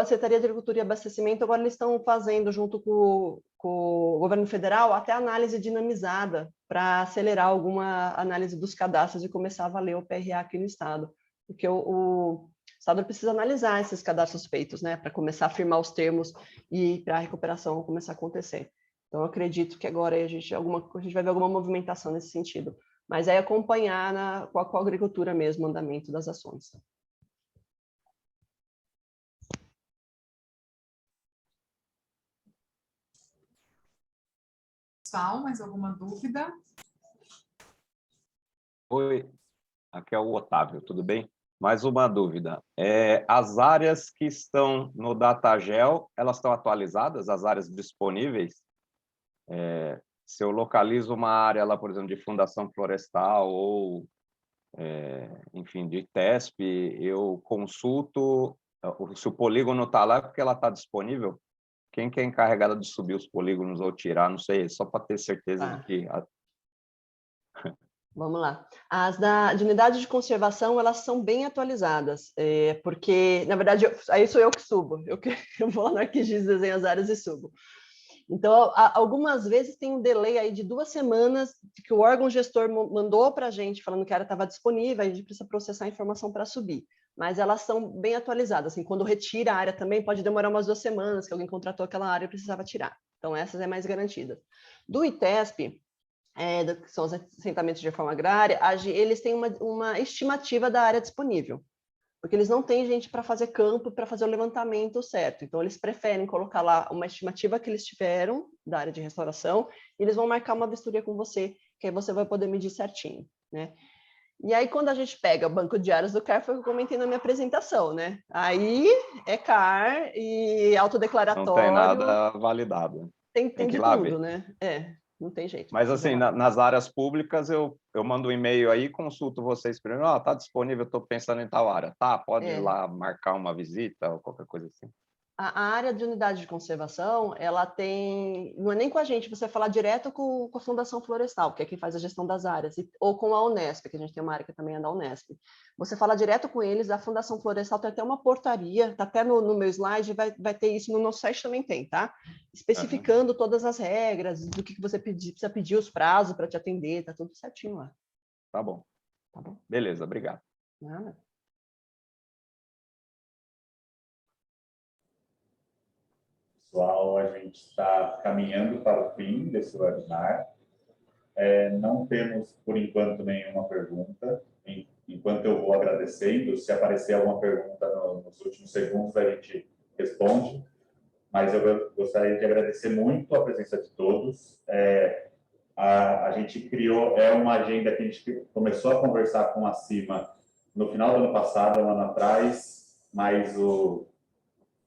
A Secretaria de Agricultura e Abastecimento, agora eles estão fazendo, junto com o governo federal, até análise dinamizada para acelerar alguma análise dos cadastros e começar a valer o PRA aqui no Estado. Porque o Estado precisa analisar esses cadastros feitos, né, para começar a firmar os termos e para a recuperação começar a acontecer. Então, eu acredito que agora a gente vai ver alguma movimentação nesse sentido. Mas é acompanhar com a agricultura mesmo o andamento das ações. Pessoal, mais alguma dúvida? Oi, aqui é o Otávio, tudo bem? Mais uma dúvida. As áreas que estão no Datagel, elas estão atualizadas, as áreas disponíveis? Se eu localizo uma área lá, por exemplo, de Fundação Florestal ou, enfim, de TESP, eu consulto se o polígono está lá, porque ela está disponível. Quem que é encarregada de subir os polígonos ou tirar, não sei, só para ter certeza de que... Vamos lá. As de unidade de conservação, elas são bem atualizadas, porque, na verdade, aí sou eu que subo. Eu vou lá no ArcGIS, desenho as áreas e subo. Então, algumas vezes tem um delay aí de 2 semanas que o órgão gestor mandou para a gente, falando que a área estava disponível, a gente precisa processar a informação para subir. Mas elas são bem atualizadas. Assim, quando retira a área também, pode demorar umas 2 semanas, que alguém contratou aquela área e precisava tirar. Então, essas é mais garantidas. Do ITESP, que são os assentamentos de reforma agrária, eles têm uma estimativa da área disponível, porque eles não têm gente para fazer campo, para fazer o levantamento certo. Então, eles preferem colocar lá uma estimativa que eles tiveram da área de restauração, e eles vão marcar uma vistoria com você, que aí você vai poder medir certinho, né? E aí, quando a gente pega o banco de áreas do CAR, foi o que eu comentei na minha apresentação, né? Aí é CAR e autodeclaratório. Não tem nada validado. Tem de tudo, né? Não tem jeito. Mas, assim, nas áreas públicas, eu mando um e-mail aí, consulto vocês primeiro. Está disponível, estou pensando em tal área. Tá, pode ir lá marcar uma visita ou qualquer coisa assim. a área de unidade de conservação, ela tem, não é nem com a gente, você vai falar direto com a Fundação Florestal, que é quem faz a gestão das áreas, ou com a Unesp, que a gente tem uma área que também é da Unesp. Você fala direto com eles, a Fundação Florestal tem até uma portaria, está até no meu slide, vai ter isso, no nosso site também tem, tá? Especificando todas as regras, do que você precisa pedir, os prazos para te atender, tá tudo certinho lá. Tá bom. Tá bom? Beleza, obrigado. Nada. Pessoal, a gente está caminhando para o fim desse webinar. Não temos, por enquanto, nenhuma pergunta. Enquanto eu vou agradecendo, se aparecer alguma pergunta nos últimos segundos, a gente responde. Mas eu gostaria de agradecer muito a presença de todos. A gente criou, uma agenda que a gente começou a conversar com a CIMA no final do ano passado, um ano atrás, mas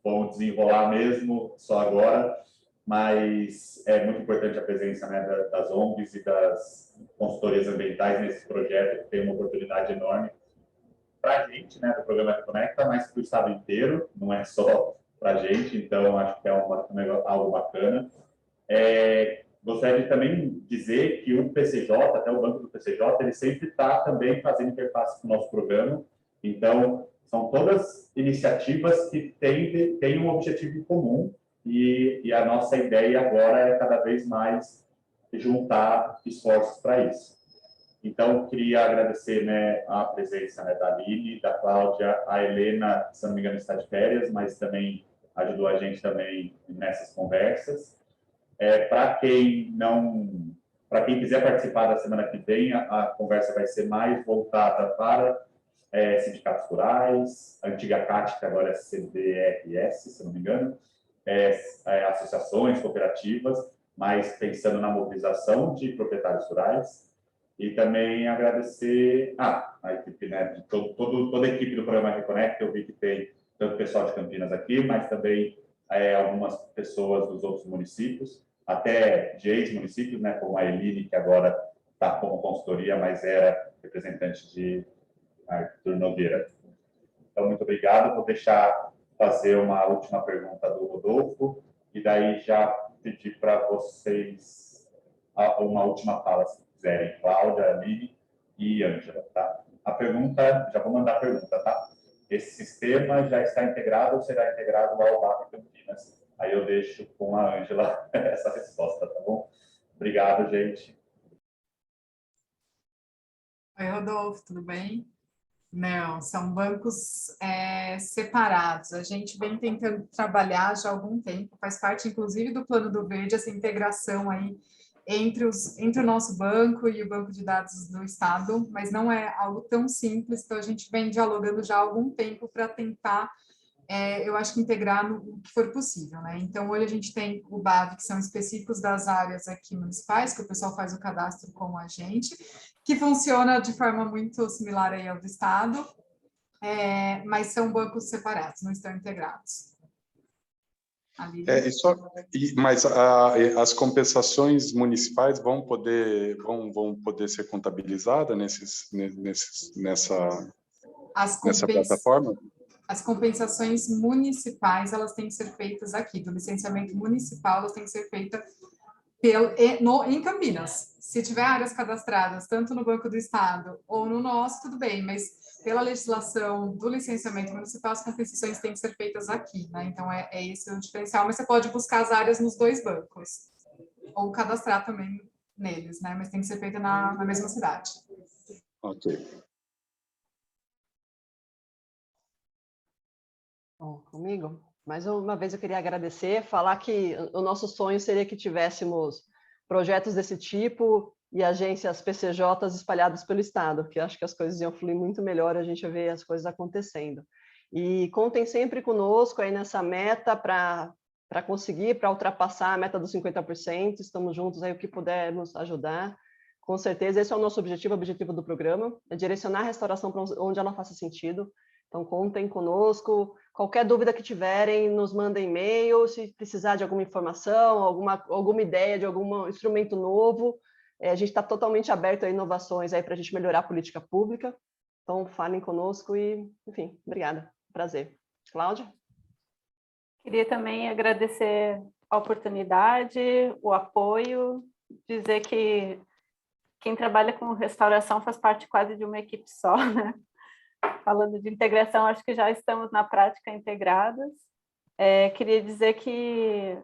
vamos desenrolar mesmo só agora, mas é muito importante a presença, né, das ONGs e das consultorias ambientais nesse projeto, que tem uma oportunidade enorme para a gente, né, do programa Reconecta, mas para o estado inteiro, não é só para a gente, então acho que é algo bacana. Gostaria de também dizer que o PCJ, até o banco do PCJ, ele sempre está também fazendo interface com o nosso programa, então são todas iniciativas que têm um objetivo em comum e a nossa ideia agora é cada vez mais juntar esforços para isso. Então, queria agradecer, né, a presença, né, da Aline, da Cláudia, a Helena, se não me engano, está de férias, mas também ajudou a gente também nessas conversas. Para quem quiser participar da semana que vem, a conversa vai ser mais voltada para sindicatos rurais, a antiga CAT, que agora é CDRS, se não me engano, associações, cooperativas, mas pensando na mobilização de proprietários rurais. E também agradecer a equipe, né, de toda a equipe do programa Reconecta. Eu vi que tem tanto pessoal de Campinas aqui, mas também algumas pessoas dos outros municípios, até de ex-municípios, né, como a Eline, que agora está como consultoria, mas era representante de Arthur Nogueira. Então, muito obrigado. Vou fazer uma última pergunta do Rodolfo, e daí já pedir para vocês uma última fala, se quiserem, Cláudia, Aline e Ângela, tá? A pergunta, já vou mandar a pergunta, tá? Esse sistema já está integrado ou será integrado ao BAP Campinas? Aí eu deixo com a Ângela essa resposta, tá bom? Obrigado, gente. Oi, Rodolfo, tudo bem? Não, são bancos separados. A gente vem tentando trabalhar já há algum tempo, faz parte, inclusive, do Plano do Verde, essa integração aí entre o nosso banco e o banco de dados do Estado, mas não é algo tão simples, então a gente vem dialogando já há algum tempo para tentar, eu acho que integrar no que for possível, né? Então, hoje a gente tem o BAV, que são específicos das áreas aqui municipais, que o pessoal faz o cadastro com a gente, que funciona de forma muito similar aí ao do Estado, mas são bancos separados, não estão integrados. Mas as compensações municipais vão poder ser contabilizadas nessa plataforma? As compensações municipais, elas têm que ser feitas aqui, do licenciamento municipal, elas têm que ser feitas em Campinas. Se tiver áreas cadastradas, tanto no Banco do Estado ou no nosso, tudo bem, mas pela legislação do licenciamento municipal, as compensações têm que ser feitas aqui, né? Então, é esse o diferencial, mas você pode buscar as áreas nos dois bancos, ou cadastrar também neles, né? Mas tem que ser feita na mesma cidade. Ok. Bom, comigo? Mais uma vez eu queria agradecer, falar que o nosso sonho seria que tivéssemos projetos desse tipo e agências PCJs espalhadas pelo Estado, porque acho que as coisas iam fluir muito melhor, a gente vê as coisas acontecendo. E contem sempre conosco aí nessa meta para conseguir, para ultrapassar a meta dos 50%, estamos juntos aí o que pudermos ajudar. Com certeza, esse é o nosso objetivo, o objetivo do programa, é direcionar a restauração para onde ela faça sentido. Então, contem conosco. Qualquer dúvida que tiverem, nos mandem e-mail. Se precisar de alguma informação, alguma ideia de algum instrumento novo, a gente está totalmente aberto a inovações aí para a gente melhorar a política pública. Então, falem conosco e, enfim, obrigada. Prazer. Cláudia? Queria também agradecer a oportunidade, o apoio, dizer que quem trabalha com restauração faz parte quase de uma equipe só, né? Falando de integração, acho que já estamos na prática integradas. Queria dizer que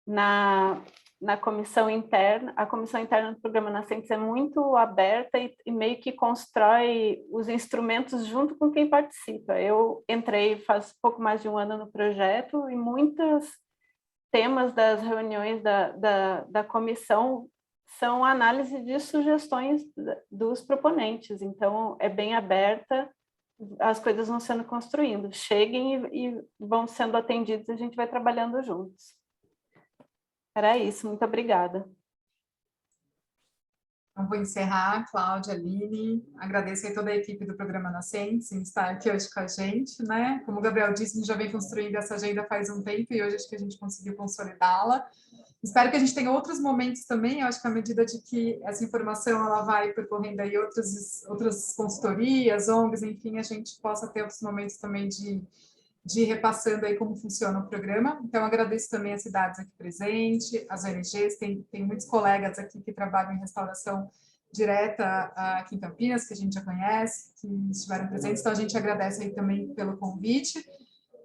na comissão interna, a comissão interna do Programa Nascentes é muito aberta e meio que constrói os instrumentos junto com quem participa. Eu entrei faz pouco mais de um ano no projeto e muitos temas das reuniões da comissão são análise de sugestões dos proponentes, então é bem aberta, as coisas vão sendo construindo, cheguem e vão sendo atendidos, a gente vai trabalhando juntos. Era isso, muito obrigada. Então, vou encerrar, Cláudia, Aline, agradeço a toda a equipe do Programa Nascentes em estar aqui hoje com a gente, né? Como o Gabriel disse, a gente já vem construindo essa agenda faz um tempo e hoje acho que a gente conseguiu consolidá-la. Espero que a gente tenha outros momentos também, eu acho que à medida de que essa informação ela vai percorrendo aí outras consultorias, ONGs, enfim, a gente possa ter outros momentos também de repassando aí como funciona o programa. Então, agradeço também as cidades aqui presentes, as ONGs, tem muitos colegas aqui que trabalham em restauração direta aqui em Campinas, que a gente já conhece, que estiveram presentes, então a gente agradece aí também pelo convite,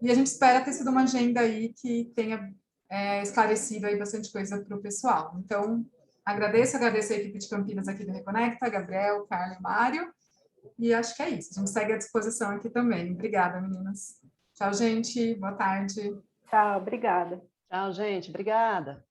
e a gente espera ter sido uma agenda aí que tenha esclarecido aí bastante coisa para o pessoal. Então, agradeço a equipe de Campinas aqui do Reconecta, Gabriel, Carla e Mário, e acho que é isso, a gente segue à disposição aqui também. Obrigada, meninas. Tchau, gente. Boa tarde. Tchau, obrigada. Tchau, gente. Obrigada.